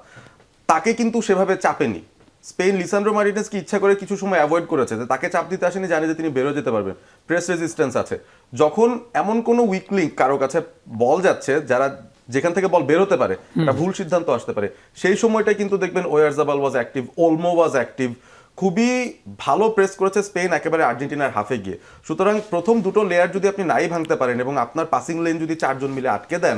তাকে কিন্তু সেভাবে চাপেনি স্পেন। লিসান্ড্রো মার্টিনেজকে ইচ্ছা করে কিছু সময় অ্যাভয়েড করেছে, যে তাকে চাপ দিতে আসেনি, জানে যে তিনি বেরো যেতে পারবেন, প্রেস রেজিস্ট্যান্স আছে। যখন এমন কোনো উইক লিঙ্ক কারো কাছে বল যাচ্ছে, যারা যেখান থেকে বল বেরোতে পারে, একটা ভুল সিদ্ধান্ত আসতে পারে, সেই সময়টা কিন্তু দেখবেন ওয়ারজাবাল ওয়াজ অ্যাক্টিভ, ওলমো ওয়াজ অ্যাক্টিভ, খুবই ভালো প্রেস করেছে স্পেন একেবারে আর্জেন্টিনার হাফে গিয়ে। সুতরাং প্রথম দুটো লেয়ার যদি আপনি নাই ভাঙতে পারেন এবং আপনার পাসিং লেন যদি চারজন মিলে আটকে দেন,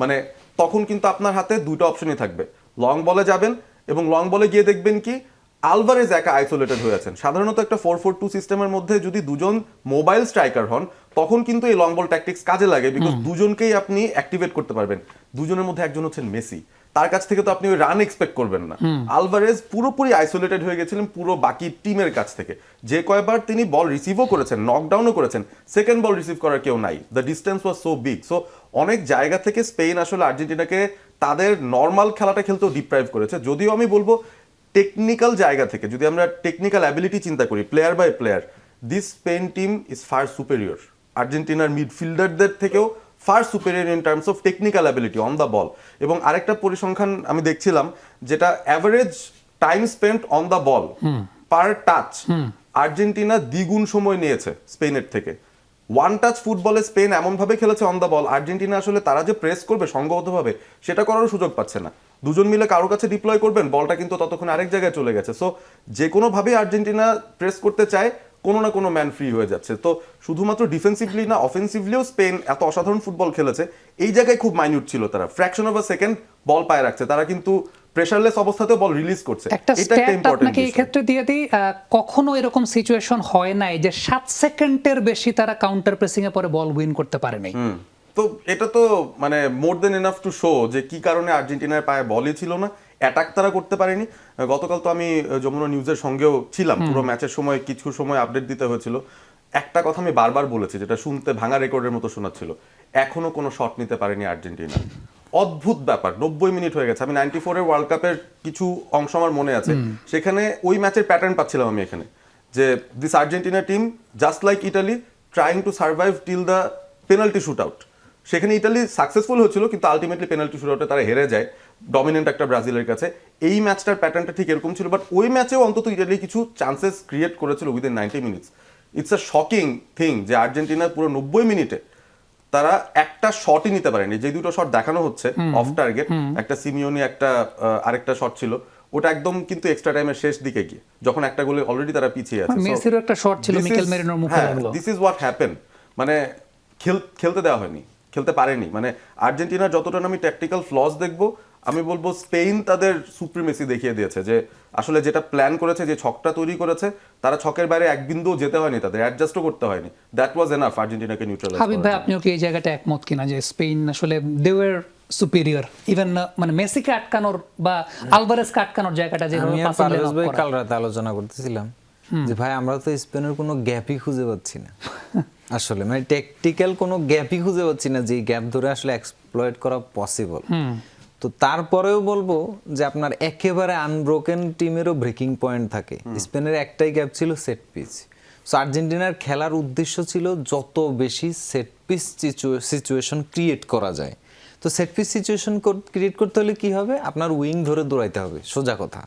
মানে তখন কিন্তু আপনার হাতে দুটো অপশনই থাকবে, লং বলে যাবেন, এবং লং বলে গিয়ে দেখবেন কি আলভারেজ একা আইসোলেটেড হয়ে আছেন। সাধারণত একটা 4-4-2 সিস্টেমের মধ্যে যদি দুজন মোবাইল স্ট্রাইকার হন, তখন কিন্তু এই লং বল ট্যাকটিক্স কাজে লাগে, বিকজ দুজনকেই আপনি অ্যাক্টিভেট করতে পারবেন। দুজনের মধ্যে একজন হচ্ছেন মেসি, তার কাছ থেকে তো আপনি ওই রান এক্সপেক্ট করবেন না। আলভারেজ পুরোপুরি আইসোলেটেড হয়ে গেছিলেন পুরো বাকি টিমের কাছ থেকে। যে কয়বার তিনি বল রিসিভও করেছেন, নকডাউনও করেছেন, সেকেন্ড বল রিসিভ করার কেউ নাই, the distance was so big. So অনেক জায়গা থেকে স্পেন আসলে আর্জেন্টিনাকে তাদের নর্মাল খেলাটা খেলতেও ডিপ্রাইভ করেছে। যদিও আমি বলবো টেকনিক্যাল জায়গা থেকে যদি আমরা টেকনিক্যাল অ্যাবিলিটি চিন্তা করি, player by player, this Spain team is far superior. আর্জেন্টিনার মিডফিল্ডারদের থেকেও far superior in terms of technical ability on the ball. এবং আরেকটা পরিসংখ্যান আমি দেখছিলাম, যেটা average time spent on the ball per touch, Argentina দ্বিগুণ সময় নিয়েছে স্পেনের থেকে। ওয়ান টাচ ফুটবলে স্পেন এমনভাবে খেলেছে অন দ্য বল, আর্জেন্টিনা আসলে তারা যে প্রেস করবে সংঘবদ্ধভাবে সেটা করারও সুযোগ পাচ্ছে না। দুজন মিলে কারোর কাছে ডিপ্লয় করবেন, বলটা কিন্তু ততক্ষণ আরেক জায়গায় চলে গেছে। সো যে কোনোভাবেই আর্জেন্টিনা প্রেস করতে চায়, কোনো না কোনো ম্যান ফ্রি হয়ে যাচ্ছে। তো শুধুমাত্র ডিফেন্সিভলি না, অফেন্সিভলিও স্পেন এত অসাধারণ ফুটবল খেলেছে, এই জায়গায় খুব মাইনিউট ছিল তারা, ফ্র্যাকশন অফ আ সেকেন্ড বল পায়ে রাখছে, তারা কিন্তু প্রেসারলেস অবস্থাতেও বল রিলিজ করছে। একটা স্ট্যাট আপনাকে এই ক্ষেত্রে দিয়ে দিই, কখনো এরকম সিচুয়েশন হয় নাই যে 7 সেকেন্ডের বেশি তারা কাউন্টার প্রেসিং এ পরে বল উইন করতে পারেনি। তো এটা তো মানে মোর দেন এনাফ টু শো যে কি কারণে আর্জেন্টিনার পায়ে বলই ছিল না, অ্যাটাক তারা করতে পারেনি। গতকাল তো আমি যমুনা নিউজের সঙ্গেও ছিলাম, পুরো ম্যাচের সময় কিছু সময় আপডেট দিতে হয়েছিল। একটা কথা আমি বারবার বলেছি, যেটা শুনতে ভাঙা রেকর্ডের মতো শোনাচ্ছিল, এখনো কোনো শট নিতে পারেনি আর্জেন্টিনা। অদ্ভুত ব্যাপার, 90 মিনিট হয়ে গেছে। আমি 94-এর ওয়ার্ল্ড কাপের কিছু অংশ আমার মনে আছে, সেখানে ওই ম্যাচের প্যাটার্ন পাচ্ছিলাম আমি এখানে, যে this Argentina team just like Italy trying to survive till the penalty shoot out. সেখানে ইটালি সাকসেসফুল হয়েছিল, কিন্তু আলটিমেটলি পেনাল্টি শুট আউটে তারা হেরে যায় ডমিনেন্ট একটা ব্রাজিলের কাছে। এই ম্যাচটার প্যাটার্নটা ঠিক এরকম ছিল, বাট ওই ম্যাচেও অন্তত ইটালি কিছু চান্সেস ক্রিয়েট করেছিল within 90 minutes. It's a shocking thing যে আর্জেন্টিনার পুরো 90 মিনিটে তারা একটা শটই নিতে পারেনি। যে দুটো শট দেখানো হচ্ছে অফ টার্গেট, একটা সিমিওনি, একটা আরেকটা শট ছিল, ওটা একদম কিন্তু এক্সট্রা টাইমের শেষ দিকে গিয়ে, যখন একটা গোলে অলরেডি তারা পিছিয়ে আছে। মেসিরও একটা শট ছিল মিকেল মেরিনোর মুখে লাগলো। দিস ইজ হোয়াট হ্যাপেন, মানে খেলতে দেওয়া হয়নি, খেলতে পারেনি। মানে আর্জেন্টিনার যতটা আমি ট্যাকটিক্যাল ফ্লস দেখবো, আমি বলবো স্পেন তাদের সুপ্রিমেসি দেখিয়ে দিয়েছে, যে আসলে যেটা প্ল্যান করেছে, যে ছকটা তৈরি করেছে, তারা ছকের বাইরে এক বিন্দুও যেতে হয়নি, তাদের অ্যাডজাস্টও করতে হয়নি। দ্যাট ওয়াজ এনাফ আর্জেন্টিনাকে নিউট্রালাইজ করার। হাবিব ভাই, আপনিও কি এই জায়গাটা একমত কিনা যে স্পেন আসলে দে ওয়্যার সুপিরিয়র, ইভেন মানে মেসিকে আটকানোর বা আলভারেজকে আটকানোর জায়গাটা যেভাবে আমি আর পাসিং লেন পারভেজ ভাই অফ করা। কাল রাতে আলোচনা করতেছিলাম যে ভাই আমরা তো স্পেনের কোনো গ্যাপই খুঁজে পাচ্ছি না। আসলে মানে টেকটিক্যাল কোনো গ্যাপই খুঁজে পাচ্ছি না যে গ্যাপ ধরে আসলে এক্সপ্লয়েট করা পসিবল। তো তারপরেও বলবো যে আপনার একেবারে আনব্রোকেন টিমেরও ব্রেকিং পয়েন্ট থাকে। স্পেনের একটাই গ্যাপ ছিল সেট পিচ। সো আর্জেন্টিনার খেলার উদ্দেশ্য ছিল যত বেশি সেট পিচ সিচুয়েশন ক্রিয়েট করা যায়। তো সেট পিচ সিচুয়েশন ক্রিয়েট করতে হলে কি হবে, আপনার উইং ধরে দৌড়াইতে হবে, সোজা কথা।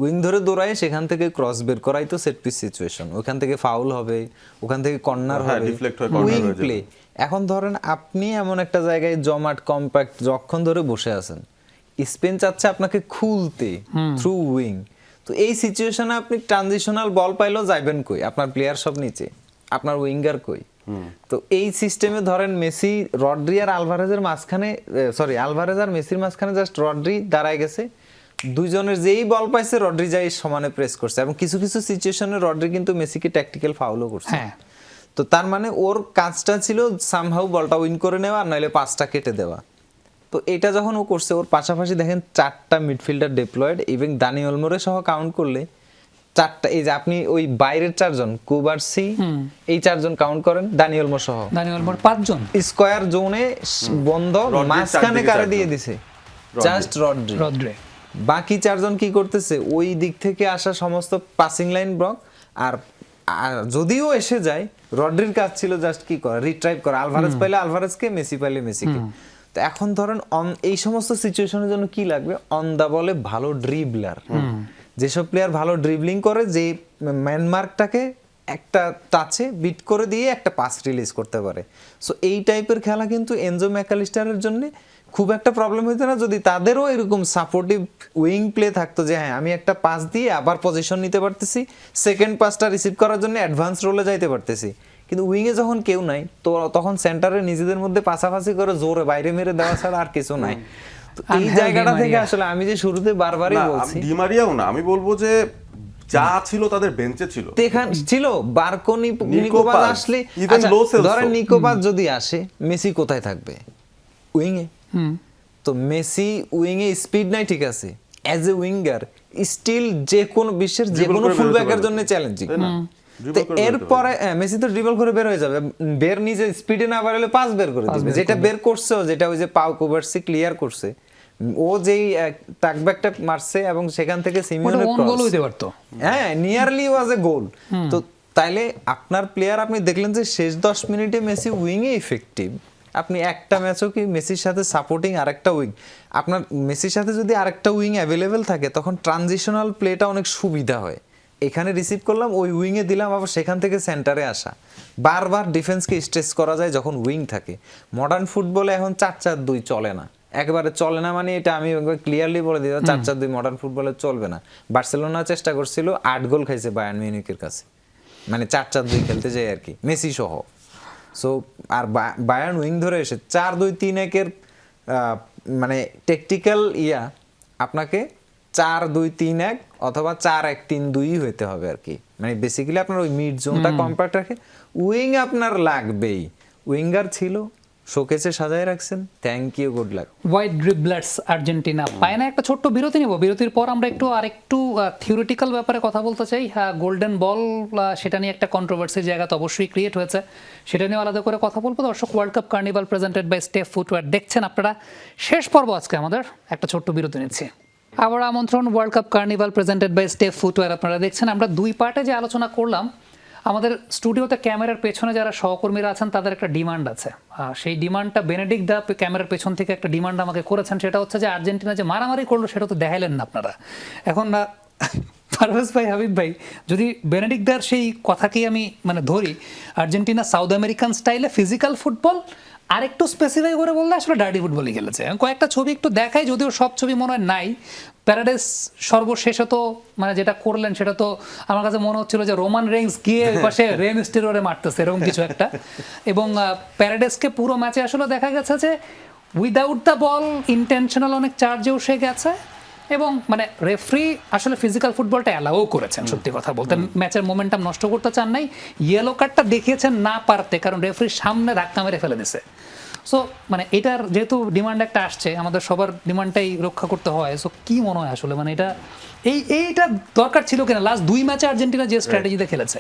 উইং ধরে দৌড়ায় সেখান থেকে ক্রস বের করাই তো সেট পিচ সিচুয়েশন। ওখান থেকে ফাউল হবে, ওখান থেকে কর্নার হবে, উইং প্লে। এখন ধরেন আপনি এমন একটা জায়গায় জমাট কম্প্যাক্ট যখন ধরে বসে আছেন, স্পেন চাচ্ছে আপনাকে খুলতে থ্রু উইং। তো এই সিচুয়েশনে আপনি ট্রানজিশনাল বল পাইলেও যাইবেন কই, আপনার প্লেয়ার সব নিচে, আপনার উইঙ্গার কই। তো এই সিস্টেমে ধরেন মেসি, রড্রি আর আলভারেজের মাঝখানে, সরি আলভারেজ আর মেসির মাঝখানে জাস্ট রড্রি দাঁড়ায় গেছে। দুইজনের যেই বল পাইছে রড্রি যাই সমানে প্রেস করছে, এবং কিছু কিছু সিচুয়েশনে রড্রি কিন্তু মেসিকে ট্যাকটিক্যাল ফাউলও করছে। তো তার মানে ওর কাজটা ছিল সামহাউ বলটা উইন করে নেওয়া, আর নইলে পাসটা কেটে দেওয়া। তো এটা যখন ও করছে, ওর পাশাপাশি দেখেন 4টা মিডফিল্ডার ডিপ্লয়েড, এবং দানি অলমোরে সহ কাউন্ট করলে 4টা, এই যে আপনি ওই বাইরের 4জন কুবারসি, এই 4জন কাউন্ট করেন দানি অলমো সহ, দানি অলমোর 5 জন স্কয়ার জোনে বন্ধ, মাঝখানে কারে দিয়ে দিছে জাস্ট রড্রি। বাকি 4জন কি করতেছে, ওই দিক থেকে আসা সমস্ত পাসিং লাইন ব্লক। আর যদিও এসে যায়, রড্রির কাজ ছিল জাস্ট কি করা, রিট্রাইভ করা, আলভারেজ পাইলে আলভারেজকে, মেসি পাইলে মেসিকে। তো এখন ধরেন এই সমস্ত সিচুয়েশনের জন্য কি লাগবে, অন দা বলে ভালো ড্রিবলার। যেসব প্লেয়ার ভালো ড্রিবলিং করে, যে ম্যানমার্কটাকে একটা টাচে বিট করে দিয়ে একটা পাস রিলিজ করতে পারে। সো এই টাইপের খেলা কিন্তু এনজো ম্যাকালিস্টারের জন্য খুব একটা প্রবলেম হইতো না যদি তাদেরও এরকম সাপোর্টিভ উইং প্লে থাকতো, যে হ্যাঁ আমি একটা পাস দিয়ে আবার পজিশন নিতে পারতেছি, সেকেন্ড পাসটা রিসিভ করার জন্য অ্যাডভান্স রোলে যাইতে পারতেছি। কিন্তু উইংয়ে যখন কেউ নাই, তো তখন সেন্টারে নিজেদের মধ্যে পাশাপাশি করে জোরে বাইরে মেরে দেওয়া ছাড়া আর কিছু নাই। তো এই জায়গাটা থেকে আসলে আমি যে শুরুতে বারবারই বলছি, ডি মারিয়াও না, আমি বলবো যে যা ছিল তাদের বেঞ্চে ছিল, ছিল বারকোনি, নিকোবাস আসলে, ধরেন নিকোবাস যদি আসে, মেসি কোথায় থাকবে, উইংয়ে। তো মেসি উইংয়ে স্পিড নাই, ঠিক আছে, অ্যাজ এ উইঙ্গার স্টিল যে কোনো বিশ্বের যে কোনো ফুলব্যাকের জন্য চ্যালেঞ্জিং। এরপরে মেসি তো ড্রিবল করে বের হয়ে যাবে, বের নিজে স্পিডে না বাড়ালে পাস বের করে দিবে, যেটা বের করছে, যেটা ওই যে পাও কুবারসি ক্লিয়ার করছে, ও যেই টাকব্যাকটা মারছে এবং সেখান থেকে সিমিওনের ক্রস হইতে পারত, হ্যাঁ নিয়ারলি ওয়াজ এ গোল। তো তাইলে আপনার প্লেয়ার, আপনি দেখলেন যে শেষ 10 মিনিটে মেসি উইংয়ে ইফেক্টিভ। আপনি একটা ম্যাচও কি মেসির সাথে সাপোর্টিং আরেকটা উইং, আপনার মেসির সাথে যদি আরেকটা উইং অ্যাভেলেবেল থাকে, তখন ট্রানজিশনাল প্লেটা অনেক সুবিধা হয়। এখানে রিসিভ করলাম, ওই উইংয়ে দিলাম, আবার সেখান থেকে সেন্টারে আসা, বারবার ডিফেন্সকে স্ট্রেস করা যায় যখন উইং থাকে। মডার্ন ফুটবলে এখন 4-4-2 চলে না, একেবারে চলে না, মানে এটা আমি ক্লিয়ারলি বলে দিই, 4-4-2 মডার্ন ফুটবলে চলবে না। বার্সেলোনা চেষ্টা করছিল, 8 গোল খাইছে বায়ার্ন মিউনিখের কাছে, মানে 4-4-2 খেলতে যায় আর কি, মেসি সহ। সো আর বায়ার্ন উইং ধরে এসে 4-2-3-1-এর মানে টেকটিক্যাল আপনাকে 4-2-3-1 অথবা 4-1-3-2 হইতে হবে আর কি। মানে বেসিক্যালি আপনার ওই মিড জোনটা কম্প্যাক্ট রাখে, উইং আপনার লাগবেই। উইঙ্গার ছিল, শোকেসে সাজায় রাখছেন, thank you, good luck. White dribblers Argentina পায় না। একটা ছোট্ট বিরতি নেব, বিরতির পর আমরা আরেকটু থিওরিটিক্যাল ব্যাপারে কথা বলতে চাই। গোল্ডেন বল, সেটা নিয়ে একটা কন্ট্রোভার্সির জায়গা তো অবশ্যই ক্রিয়েট হয়েছে, সেটা নিয়ে আলাদা করে কথা বলবো। দর্শক, World Cup carnival presented by Step Footwear দেখছেন আপনারা। শেষ পর্ব আজকে আমাদের, একটা ছোট্ট বিরতি নিচ্ছি। আবার আমন্ত্রণ, World Cup carnival presented by Step Footwear আপনারা দেখছেন। আমরা 2 পার্টে যে আলোচনা করলাম, আমাদের স্টুডিওতে ক্যামেরার পেছনে যারা সহকর্মীরা আছেন তাদের একটা ডিমান্ড আছে। সেই ডিমান্ডটা বেনেডিক্ট দা ক্যামেরার পেছন থেকে একটা ডিমান্ড আমাকে করেছেন, সেটা হচ্ছে যে আর্জেন্টিনা যে মারামারি করলো সেটা তো দেখাইলেন না আপনারা। এখন পারভেজ ভাই, হাবিব ভাই, যদি বেনেডিক্ট দার সেই কথাকেই আমি মানে ধরি, আর্জেন্টিনা সাউথ আমেরিকান স্টাইলে ফিজিক্যাল ফুটবল, আরেকটু স্পেসিফাই করে বললে আসলে ডার্টি ফুটবলই খেলেছে। কয়েকটা ছবি একটু দেখাই, যদিও সব ছবি মনে হয় নাই। প্যারাডাইস সর্বশেষে তো মানে যেটা করলেন, সেটা তো আমার কাছে মনে হচ্ছিল যে রোমান রেইন্স গিয়ে পাশে রে মিস্টেরিওরে মারতেছে, এরকম কিছু একটা। এবং প্যারাডাইসকে পুরো ম্যাচে আসলে দেখা গেছে যে উইদাউট দ্য বল ইন্টেনশনাল অনেক চার্জেও সে গেছে, এবং মানে রেফারি আসলে ফিজিক্যাল ফুটবলটা অ্যালাও করেছেন। সত্যি কথা বলতে ম্যাচের মোমেন্টাম নষ্ট করতে চান নাই, ইয়েলো কার্ডটা দেখিয়েছেন না পারতে, কারণ রেফারির সামনে ধাক্কা মেরে ফেলে দিছে। সো মানে এটার যেহেতু ডিমান্ড একটা আসছে, আমাদের সবার ডিমান্ডটাই রক্ষা করতে হয়। সো কি মনে হয় আসলে, মানে এইটা দরকার ছিল কিনা? লাস্ট 2 ম্যাচে আর্জেন্টিনা যে স্ট্র্যাটেজিতে খেলেছে,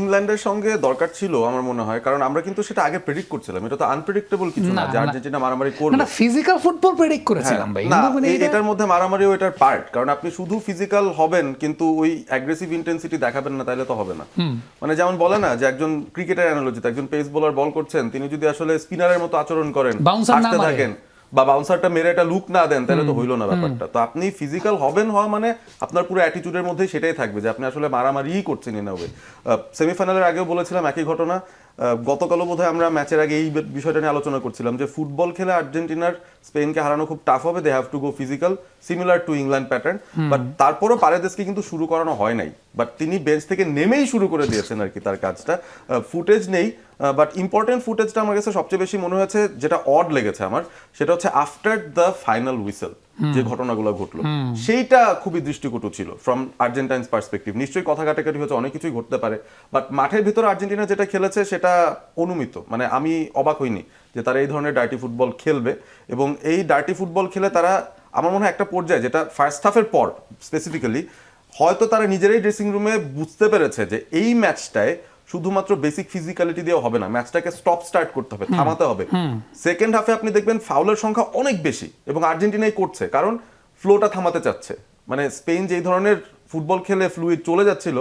ইংল্যান্ডের সঙ্গে দরকার ছিল আমার মনে হয়, কারণ আমরা কিন্তু সেটা আগে প্রেডিক্ট করছিলাম। এটা তো আনপ্রেডিক্টেবল কিছু না যে আর্জেন্টিনা মারামারি করবে। না ফিজিক্যাল ফুটবল প্রেডিক্ট করেছিলাম ভাই, না, কিন্তু মানে এটার মধ্যে মারামারিও এটার পার্ট, কারণ আপনি শুধু ফিজিক্যাল হবেন কিন্তু ওই অ্যাগ্রেসিভ ইন্টেন্সিটি দেখাবেন না, তাহলে তো হবে না। মানে যেমন বলে না যে একজন ক্রিকেটের অ্যানালজিতে একজন পেস বোলার বল করছেন, তিনি যদি আসলে স্পিনারের মতো আচরণ করেন, Bouncer না হাসতে মারে। থাকেন বা বাউন্সারটা মেরে একটা লুক না দেন, তাহলে তো হইলো না ব্যাপারটা। তো আপনি ফিজিক্যাল হবেন, হওয়া মানে আপনার পুরো অ্যাটিটিউডের মধ্যে সেটাই থাকবে যে আপনি আসলে মারামারিই করছেন ইন আ ওয়ে। সেমিফাইনালের আগেও বলেছিলাম একই ঘটনা। গতকালও বোধহয় আমরা ম্যাচের আগে এই বিষয়টা নিয়ে আলোচনা করছিলাম যে ফুটবল খেলে আর্জেন্টিনার স্পেনকে হারানো খুব টাফ হবে, they have to go physical, similar to England pattern. But তারপরও পারেদেসকে কিন্তু শুরু করানো হয় নাই, বাট তিনি বেঞ্চ থেকে নেমেই শুরু করে দিয়েছেন আর কি তার কাজটা। ফুটেজ নেই, বাট ইম্পর্টেন্ট ফুটেজটা আমার কাছে সবচেয়ে বেশি মনে হয়েছে, যেটা অড লেগেছে আমার, সেটা হচ্ছে আফটার দ্য ফাইনাল হুইসেল যে ঘটনাগুলো ঘটলো, সেইটা খুবই দৃষ্টিকটু ছিল ফ্রম আর্জেন্টাইন্স পার্সপেক্টিভ। নিশ্চয়ই কথা কাটাকাটি হচ্ছে, অনেক কিছুই ঘটতে পারে, বাট মাঠের ভিতরে আর্জেন্টিনা যেটা খেলেছে সেটা অনুমিত। মানে আমি অবাক হইনি যে তারা এই ধরনের ডার্টি ফুটবল খেলবে, এবং এই ডার্টি ফুটবল খেলে তারা আমার মনে হয় একটা পর্যায়ে, যেটা ফার্স্ট হাফের পর স্পেসিফিক্যালি, হয়তো তারা নিজেরাই ড্রেসিং রুমে বুঝতে পেরেছে যে এই ম্যাচটায় শুধুমাত্র বেসিক ফিজিক্যালিটি দিয়ে হবে না, ম্যাচটাকে স্টপ স্টার্ট করতে হবে, থামাতে হবে। সেকেন্ড হাফে আপনি দেখবেন ফাউলের সংখ্যা অনেক বেশি, এবং আর্জেন্টিনাই করছে, কারণ ফ্লোটা থামাতে চাচ্ছে। মানে স্পেন যেই ধরনের ফুটবল খেলে ফ্লুইড চলে যাচ্ছিল,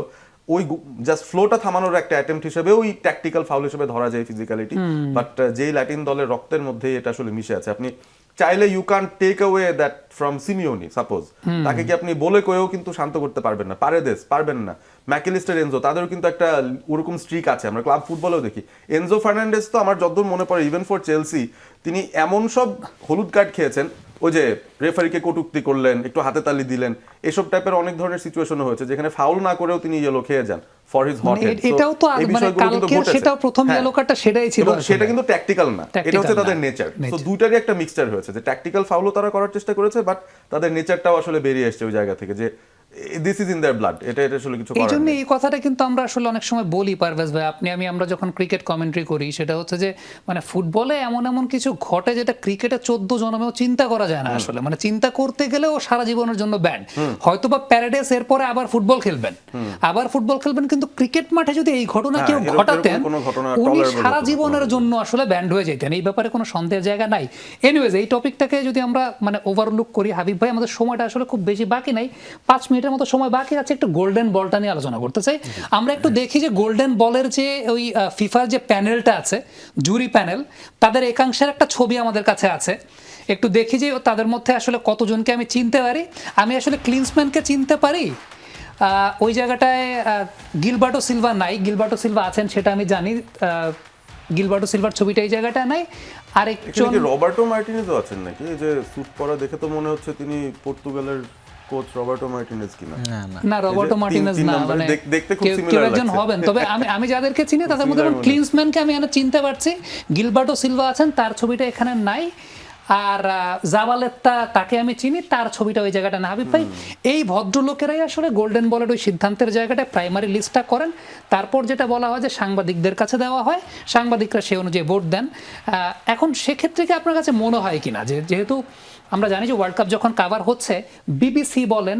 ওই জাস্ট ফ্লোটা থামানোর একটা অ্যাটেম্প্ট হিসেবে ওই ট্যাকটিক্যাল ফাউল হিসেবে ধরা যায় ফিজিক্যালিটি। বাট যেই ল্যাটিন দলের রক্তের মধ্যে এটা আসলে মিশে আছে, আপনি চাইলে you can take away that from Simeone suppose, তাকে কি আপনি বলে কয়েও কিন্তু শান্ত করতে পারবেন না, পারেদেস পারবেন না, ম্যাকেলিস্টার, এনজো, তাদেরও কিন্তু একটা ওরকম স্ট্রিক আছে, আমরা ক্লাব ফুটবলেও দেখি। এনজো ফার্নান্ডেজ তো আমার যতদূর মনে পড়ে ইভেন ফর চেলসি তিনি এমন সব হলুদ কার্ড খেয়েছেন, ওই যে রেফারিকে কটূক্তি করলেন, একটু হাতে তালি দিলেন, এসব টাইপের অনেক ধরনের সিচুয়েশন হয়েছে যেখানে ফাউল না করেও তিনি ইয়েলো খেয়ে যান ফর হিজ হট হেড। এটাও তো মানে কালকে সেটাও প্রথম ইয়েলো কার্ডটা সেটাই ছিল, সেটা কিন্তু ট্যাকটিক্যাল না, এটা হচ্ছে তাদের নেচার। তো দুইটারই একটা মিক্সচার হয়েছে, যে ট্যাকটিক্যাল ফাউলও তারা করার চেষ্টা করেছে, বাট তাদের নেচারটাও আসলে বেরিয়ে এসেছে ওই জায়গা থেকে, যে this is in their blood, এটা আসলে কিছু করার নেই। এইজন্য এই কথাটা কিন্তু আমরা আসলে অনেক সময় বলি পারভেজ ভাই, আমরা যখন ক্রিকেট কমেন্ট্রি করি, সেটা হচ্ছে যে মানে ফুটবলে এমন কিছু ঘটে যেটা ক্রিকেটে 14 জন্মেও চিন্তা করা যায় না আসলে, মানে চিন্তা করতে গেলেও সারা জীবনের জন্য ব্যান্ড। হয়তো বা প্যারাডাইস এরপরে আবার ফুটবল খেলবেন, কিন্তু ক্রিকেট মাঠে যদি এই ঘটনা কেউ ঘটাতেন, উনি সারা জীবনের জন্য আসলে ব্যান্ড হয়ে যেতেন, এই ব্যাপারে কোনো সন্দেহের জায়গা নাই। এনিওয়েজ, এই টপিকটাকে যদি আমরা মানে ওভারলুক করি, হাবিব ভাই আমাদের সময়টা আসলে খুব বেশি বাকি নাই, 5 মিনিটের মতো সময় বাকি আছে, একটু গোল্ডেন বলটা নিয়ে আলোচনা করতে চাই। আমরা একটু দেখি যে গোল্ডেন বলের যে ওই ফিফার যে প্যানেলটা আছে, জুরি প্যানেল, তাদের একাংশের একটা ছবি আমাদের কাছে আছে, একটু দেখি যে তাদের মধ্যে আসলে কতজনকে আমি চিনতে পারি। আমি আসলে ক্লিন্সম্যানকে চিনতে পারি, ওই জায়গাটায় গিলবার্টো সিলভা নাই, গিলবার্টো সিলভা আছেন সেটা আমি জানি, গিলবার্টো সিলভার ছবিটা এই জায়গাটা নাই। আরেকজন রবার্টো মার্টিনেজও আছেন নাকি? এই যে স্যুট পরা দেখে তো মনে হচ্ছে তিনি পর্তুগালের কোচ রবার্টো মার্টিনেজ কিনা? না, রবার্টো মার্টিনেজ না, মানে দেখতে খুব কেউ সিমিলার একজন লাগছে। হবেন। তবে আমি যাদেরকে চিনি তাদের মধ্যে ক্লিন্সম্যানকে আমি চিনতে পারছি, গিলবার্টো সিলভা আছেন, তার ছবিটা এখানে নাই। আর জাভালেত্তা, তাকে আমি চিনি, তার ছবিটা ওই জায়গাটা না। হাবিব ভাই, এই ভদ্রলোকেরাই আসলে গোল্ডেন বলের ওই সিদ্ধান্তের জায়গাটায় প্রাইমারি লিস্টটা করেন, তারপর যেটা বলা হয় যে সাংবাদিকদের কাছে দেওয়া হয়, সাংবাদিকরা সে অনুযায়ী ভোট দেন। এখন সেক্ষেত্রে কি আপনার কাছে মনে হয় কিনা যে যেহেতু আমরা জানি যে ওয়ার্ল্ড কাপ যখন কাভার হচ্ছে, বিবিসি বলেন,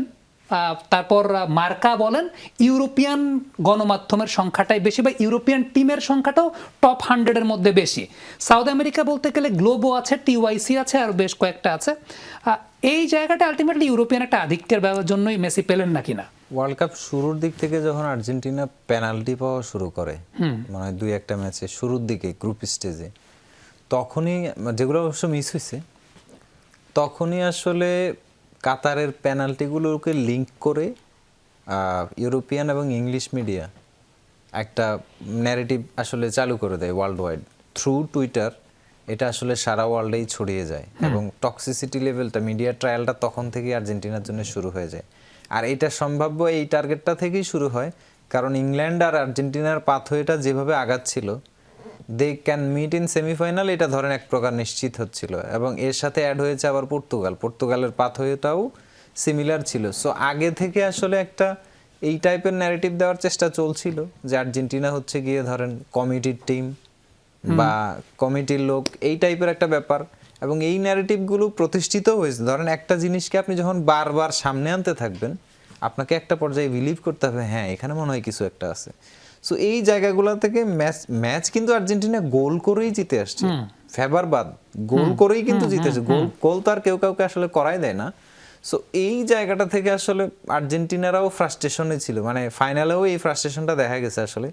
তারপর মার্কা বলেন, ইউরোপিয়ান গণমাধ্যমের সংখ্যাটাই বেশি, বা ইউরোপিয়ান টিমের সংখ্যাটাও টপ 100-এর মধ্যে বেশি। সাউথ আমেরিকা বলতে গেলে গ্লোবো আছে, টিওয়াইসি আছে, আর বেশ কয়েকটা আছে। এই জায়গাটা আলটিমেটলি ইউরোপিয়ান একটা আধিক্যের জন্যই মেসি পেলেন নাকি না? ওয়ার্ল্ড কাপ শুরুর দিক থেকে যখন আর্জেন্টিনা পেনাল্টি পাওয়া শুরু করে, মানে 2-1 ম্যাচে শুরুর দিকে গ্রুপ স্টেজে, তখনই, যেগুলো অবশ্য মিস হয়েছে, তখনই আসলে কাতারের পেনাল্টিগুলোকে লিঙ্ক করে ইউরোপিয়ান এবং ইংলিশ মিডিয়া একটা ন্যারেটিভ আসলে চালু করে দেয় ওয়ার্ল্ড ওয়াইড থ্রু টুইটার। এটা আসলে সারা ওয়ার্ল্ডেই ছড়িয়ে যায়, এবং টক্সিসিটি লেভেলটা, মিডিয়া ট্রায়ালটা তখন থেকেই আর্জেন্টিনার জন্য শুরু হয়ে যায়। আর এটা সম্ভাব্য এই টার্গেটটা থেকেই শুরু হয়, কারণ ইংল্যান্ড আর আর্জেন্টিনার পাথওয়েটা যেভাবে আগাচ্ছিল, they can meet in semifinal, এটা ধরেন এক প্রকার নিশ্চিত হচ্ছিল। এবং এর সাথে অ্যাড হয়েছে আবার পর্তুগালের পাথওয়েটাও সিমিলার ছিল। সো আগে থেকে আসলে একটা এই টাইপের ন্যারেটিভ দেওয়ার চেষ্টা চলছিল যে আর্জেন্টিনা হচ্ছে গিয়ে ধরেন কমিটির টিম, বা কমিটির লোক, এই টাইপের একটা ব্যাপার। এবং এই ন্যারেটিভগুলো প্রতিষ্ঠিত হয়েছে। ধরেন একটা জিনিসকে আপনি যখন বারবার সামনে আনতে থাকবেন, আপনাকে একটা পর্যায়ে বিলিভ করতে হবে হ্যাঁ এখানে মনে হয় কিছু একটা আছে। সো এই জায়গাগুলো থেকে ম্যাচ কিন্তু আর্জেন্টিনা গোল করেই জিতে আসছে, ফেভার বাদ গোল করেই কিন্তু জিতেছে। গোল তো আর কেউ কাউকে আসলে করাই দেয় না। সো এই জায়গাটা থেকে আসলে আর্জেন্টিনারাও ফ্রাস্ট্রেশনে ছিল, মানে ফাইনালেও এই ফ্রাস্ট্রেশনটা দেখা গেছে। আসলে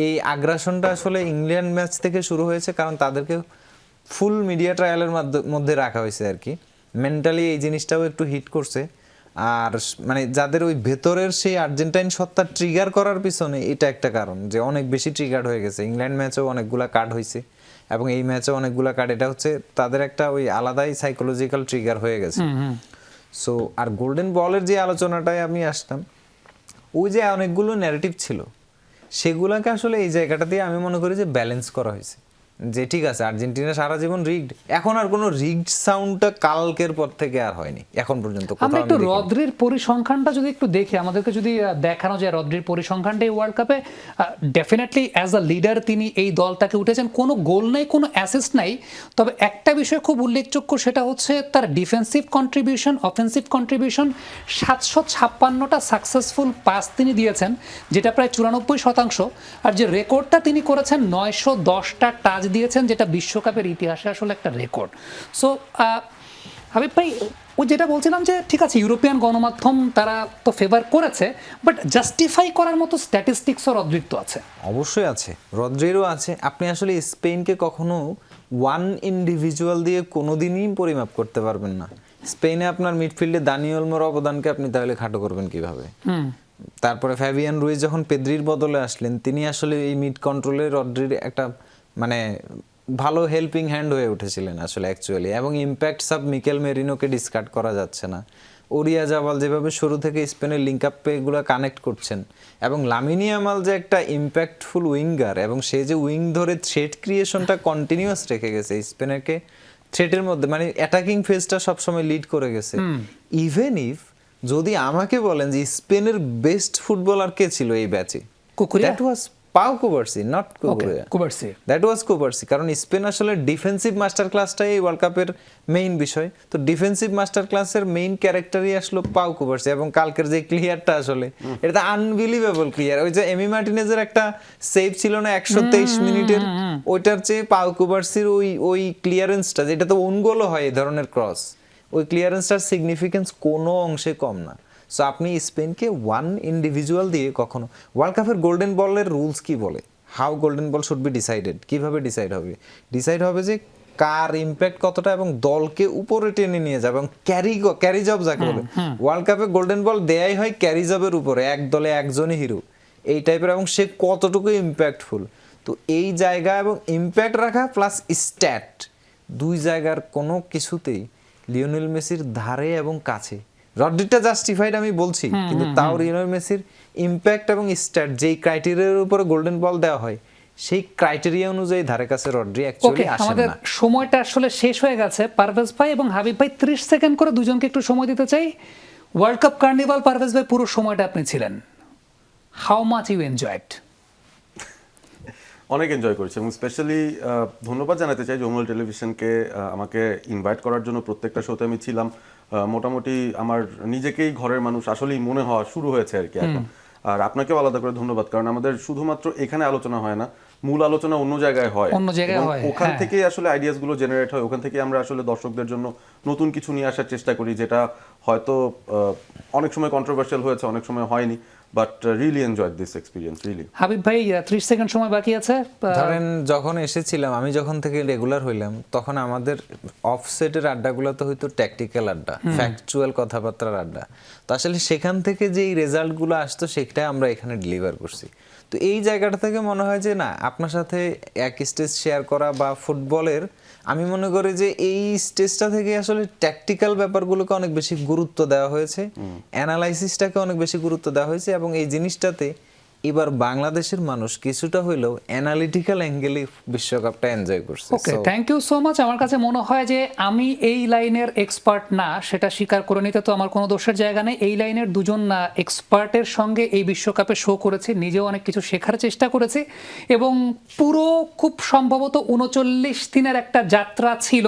এই আগ্রাসনটা আসলে ইংল্যান্ড ম্যাচ থেকে শুরু হয়েছে, কারণ তাদেরকে ফুল মিডিয়া ট্রায়ালের মধ্যে রাখা হয়েছে আর কি। মেন্টালি এই জিনিসটাও একটু হিট করছে। আর মানে যাদের ওই ভেতরের সেই আর্জেন্টাইন সত্তা ট্রিগার করার পিছনে এটা একটা কারণ, যে অনেক বেশি ট্রিগার্ড হয়ে গেছে। ইংল্যান্ড ম্যাচেও অনেকগুলা কার্ড হয়েছে এবং এই ম্যাচেও অনেকগুলা কার্ড, এটা হচ্ছে তাদের একটা ওই আলাদাই সাইকোলজিক্যাল ট্রিগার হয়ে গেছে। সো আর গোল্ডেন বলের যে আলোচনাটায় আমি আসতাম, ওই যে অনেকগুলো ন্যারেটিভ ছিল, সেগুলোকে আসলে এই জায়গাটা দিয়ে আমি মনে করি যে ব্যালেন্স করা হয়েছে। যে ঠিক আছে আর্জেন্টিনা সারা জীবন রিগড, এখন আর কোনো রিগড সাউন্ডটা কালকের পর থেকে আর হয়নি এখন পর্যন্ত। আমরা একটু রদ্রির পরিসংখ্যানটা যদি একটু দেখি, আমাদেরকে যদি দেখানো যায় রদ্রির পরিসংখ্যানটা এই ওয়ার্ল্ড কাপে, ডেফিনেটলি অ্যাজ আ লিডার তিনি এই দলটাকে উঠেছেন। কোনো গোল নেই, কোনো অ্যাসিস্ট নাই, তবে একটা বিষয় খুব উল্লেখযোগ্য, সেটা হচ্ছে তার ডিফেন্সিভ কন্ট্রিবিউশন, অফেন্সিভ কন্ট্রিবিউশন। 756টা সাকসেসফুল পাস তিনি দিয়েছেন, যেটা প্রায় 94%। আর যে রেকর্ডটা তিনি করেছেন 910টা টাচ দিয়েছেন, যেটা বিশ্বকাপের ইতিহাসে আসলে একটা রেকর্ড। সো হাবিব ভাই, ওই যেটা বলছিলাম যে ঠিক আছে ইউরোপিয়ান গণমাধ্যম তারা তো ফেভার করেছে, বাট জাস্টিফাই করার মতো স্ট্যাটিস্টিক্সও রদ্রির তো আছে। অবশ্যই আছে, রদ্রিরও আছে। আপনি আসলে স্পেনকে কখনো ওয়ান ইন্ডিভিজুয়াল দিয়ে কোনোদিনই পরিমাপ করতে পারবেন না। স্পেনে আপনার মিডফিল্ডে দানি ওলমোর অবদানকে আপনি তাহলে খাটো করবেন কিভাবে? তারপরে ফ্যাবিয়ান রুইজ যখন পেদ্রির বদলে আসলেন, তিনি আসলে এই মিড কন্ট্রোলে রদ্রির একটা মানে ভালো হেল্পিং হ্যান্ড হয়ে উঠেছিলেন আসলে অ্যাকচুয়ালি। এবং ইম্প্যাক্ট সাব মিকেল মেরিনোকে ডিসকার্ড করা যাচ্ছে না। ওরিয়া জাবাল যেভাবে শুরু থেকে স্পেনের লিঙ্ক আপে এগুলো কানেক্ট করছেন, এবং লামিনী ইয়ামাল যে একটা ইম্প্যাক্টফুল উইঙ্গার, এবং সে যে উইং ধরে থ্রেট ক্রিয়েশনটা কন্টিনিউয়াস রেখে গেছে স্পেনকে থ্রেটের মধ্যে, মানে অ্যাটাকিং ফেজটা সবসময় লিড করে গেছে। ইভেন ইফ যদি আমাকে বলেন যে স্পেনের বেস্ট ফুটবলার কে ছিল এই ব্যাচে, দ্যাট ওয়াজ পাও Cubarsi, not Cubarsi, that was Cubarsi. কারণ স্পেন আসলে ডিফেন্সিভ মাস্টার ক্লাসটাই এই ওয়ার্ল্ড কাপের মেইন বিষয়। তো ডিফেন্সিভ মাস্টার ক্লাসের মেইন ক্যারেক্টারই আসলো পাও কুবার্সি। এবং কালকের যে ক্লিয়ারটা আসলে এটা আনবিলিভেবল ক্লিয়ার। ওই যে এমি মার্টিনেজের একটা সেভ ছিল না 123 মিনিটের, ওইটার চেয়ে পাও কুবার্সির ওই ক্লিয়ারেন্সটা, যেটা তো ওন গোলও হয় এই ধরনের ক্রস, ওই ক্লিয়ারেন্সটার সিগনিফিকেন্স কোনো অংশে কম না। সো আপনি স্পেনকে ওয়ান ইন্ডিভিজুয়াল দিয়ে কখনো, ওয়ার্ল্ড কাপের গোল্ডেন বলের রুলস কি বলে, how golden ball should be decided, কিভাবে ডিসাইড হবে যে কার ইম্প্যাক্ট কতটা এবং দলকে উপরে টেনে নিয়ে যাবে, এবং ক্যারি জব যাকে বলে। ওয়ার্ল্ড কাপে গোল্ডেন বল দেয়াই হয় ক্যারি জবের উপরে, এক দলে একজনই হিরো এই টাইপের, এবং সে কতটুকু ইম্প্যাক্টফুল। তো এই জায়গা এবং ইম্প্যাক্ট রাখা প্লাস স্ট্যাট, দুই জায়গার কোনো কিছুতেই লিওনেল মেসির ধারে এবং কাছে। রদ্রিটা জাস্টিফাইড আমি বলছি, কিন্তু তাও লিওনেল মেসির ইম্প্যাক্ট এবং স্ট্যাট যেই ক্রাইটেরিয়ার উপরে গোল্ডেন বল দেওয়া হয়, সেই ক্রাইটেরিয়া অনুযায়ী ধারে কাছে রদ্রি অ্যাকচুয়ালি আসে না। আমাদের সময়টা আসলে শেষ হয়ে গেছে। পারভেজ ভাই এবং হাবিব ভাই 30 সেকেন্ড করে দুজনকে একটু সময় দিতে চাই। ওয়ার্ল্ড কাপ কার্নিভাল, পারভেজ ভাই পুরো সময়টা আপনি ছিলেন, হাউ মাচ ইউ এনজয়েড? অনেক এনজয় করেছি, এবং স্পেশালি ধন্যবাদ জানাতে চাই যমুনা টেলিভিশনকে আমাকে ইনভাইট করার জন্য। প্রত্যেকটা শোতে আমি ছিলাম, মোটামুটি আমার নিজেকেই ঘরের মানুষ আসলেই মনে হওয়া শুরু হয়েছে আর কি এখন। আর আপনাকেও আলাদা করে ধন্যবাদ, কারণ আমাদের শুধুমাত্র এখানে আলোচনা হয় না, মূল আলোচনা অন্য জায়গায় হয়, ওখান থেকেই আসলে আইডিয়াস গুলো জেনারেট হয়, ওখান থেকে আমরা আসলে দর্শকদের জন্য নতুন কিছু নিয়ে আসার চেষ্টা করি, যেটা হয়তো অনেক সময় কন্ট্রোভার্সিয়াল হয়েছে, অনেক সময় হয়নি, but really enjoyed this experience really. Habib ভাই 30 সেকেন্ড সময় বাকি আছে। ধরেন যখন এসেছিলাম, আমি যখন থেকে রেগুলার হইলাম, তখন আমাদের অফসেটের আড্ডাগুলো তো হয়তো ট্যাকটিক্যাল আড্ডা, ফ্যাকচুয়াল কথাবার্তার আড্ডা। তো আসলে সেখান থেকে যেই রেজাল্টগুলো আসতো সেটা আমরা এখানে ডেলিভার করছি। তো এই জায়গাটা থেকে মনে হয় যে না, আপনার সাথে এক স্টেজ শেয়ার করা বা ফুটবলের, আমি মনে করি যে এই স্টেজটা থেকে আসলে ট্যাকটিক্যাল ব্যাপারগুলোকে অনেক বেশি গুরুত্ব দেওয়া হয়েছে, অ্যানালাইসিসটাকে অনেক বেশি গুরুত্ব দেওয়া হয়েছে, এবং এই জিনিসটাতে এবার বাংলাদেশের মানুষ কিছুটা হইলেও অ্যানালিটিক্যাল অ্যাঙ্গেলে বিশ্বকাপটা এনজয় করছে। Okay, So, thank you so much. আমার কাছে মনে হয় যে আমি এই লাইনের এক্সপার্ট না, সেটা স্বীকার করে নিতে তো আমার কোনো দোষের জায়গা নেই। এই লাইনের দুজন এক্সপার্টের সঙ্গে এই বিশ্বকাপে শো করেছি, নিজেও অনেক কিছু শেখার চেষ্টা করেছি এবং পুরো খুব সম্ভবত 39 দিনের একটা যাত্রা ছিল।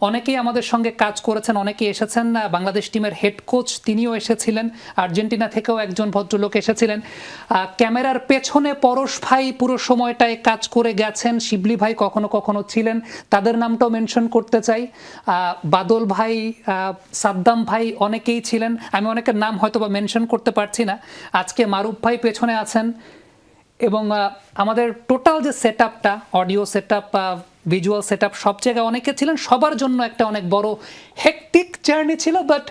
অনেকেই আমাদের সঙ্গে কাজ করেছেন, অনেকেই এসেছেন। বাংলাদেশ টিমের হেড কোচ তিনিও এসেছিলেন, আর্জেন্টিনা থেকেও একজন ভদ্রলোক এসেছিলেন। ক্যামেরার পেছনে পরশ ভাই পুরো সময়টায় কাজ করে গেছেন, শিবলি ভাই কখনো কখনো ছিলেন, তাদের নামটাও মেনশন করতে চাই। বাদল ভাই, সাদ্দাম ভাই অনেকেই ছিলেন, আমি অনেকের নাম হয়তো বা মেনশন করতে পারছি না। আজকে মারুফ ভাই পেছনে আছেন এবং আমাদের টোটাল যে সেট আপটা, audio set up, visual set up, সব জায়গায় অনেকে ছিলেন। সবার জন্য একটা অনেক বড় হেকটিক জার্নি ছিল, but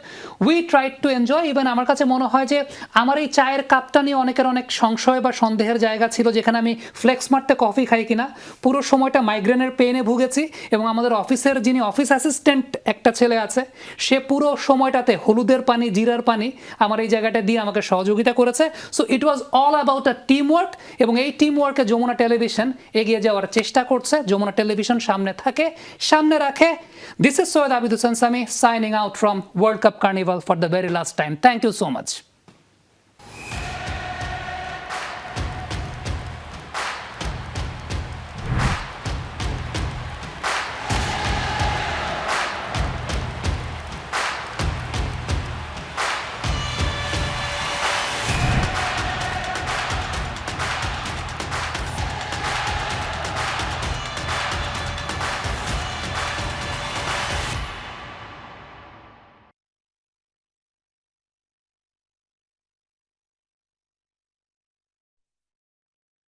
we tried to enjoy. Even আমার কাছে মনে হয় যে আমার এই চায়ের কাপটা নিয়ে অনেকের অনেক সংশয় বা সন্দেহের জায়গা ছিল, যেখানে আমি ফ্লেক্স মারতে কফি খাই কিনা। পুরো সময়টা মাইগ্রেনের পেনে ভুগেছি এবং আমাদের অফিসের যিনি অফিস অ্যাসিস্ট্যান্ট একটা ছেলে আছে, সে পুরো সময়টাতে হলুদের পানি, জিরার পানি আমার এই জায়গাটা দিয়ে আমাকে সহযোগিতা করেছে। So it was all about a team work এবং এই টিম ওয়ার্কে যমুনা টেলিভিশন এগিয়ে যাওয়ার চেষ্টা করছে। যমুনা টেলিভিশন সামনে থাকে, সামনে রাখে। This is Syed Abid Hossain Sami signing out from World Cup Carnival for the very last time. Thank you so much.